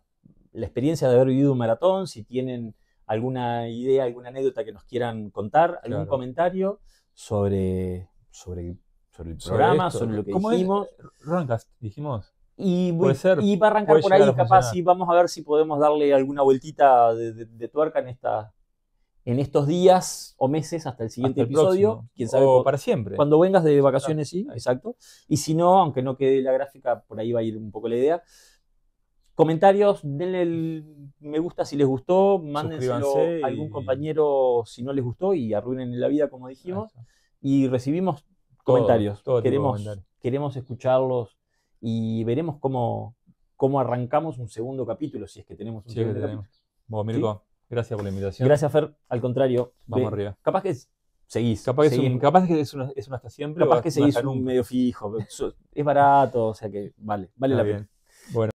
experiencia de haber vivido un maratón, si tienen alguna idea, alguna anécdota que nos quieran contar, algún Claro. comentario sobre el programa, esto. sobre lo que ¿Cómo dijimos. es? Roncast, dijimos. Y Puede ser, va a arrancar puede por llegar ahí, a capaz, funcionar. y vamos a ver si podemos darle alguna vueltita de tuerca en estos días o meses hasta el siguiente Hasta el episodio. próximo. Quién sabe, O para siempre. cuando vengas de vacaciones, sí, Ahí. exacto. Y si no, aunque no quede la gráfica, por ahí va a ir un poco la idea. Comentarios, denle el me gusta si les gustó, mándenselo Suscríbanse a algún y- compañero si no les gustó y arruinen la vida, como dijimos. Ahí está. Y recibimos Todo, comentarios. todo tipo de comentarios. Queremos escucharlos y veremos cómo arrancamos un segundo capítulo, si es que tenemos un Sí, que segundo tenemos. capítulo. Bueno, Mirko, gracias por la invitación. Gracias, Fer. Al contrario, Vamos arriba. capaz que seguís. Capaz seguís. que es una hasta siempre. Capaz o que una seguís hasta un nunca. medio fijo. Es barato, o sea que vale Está la bien. pena. Bueno.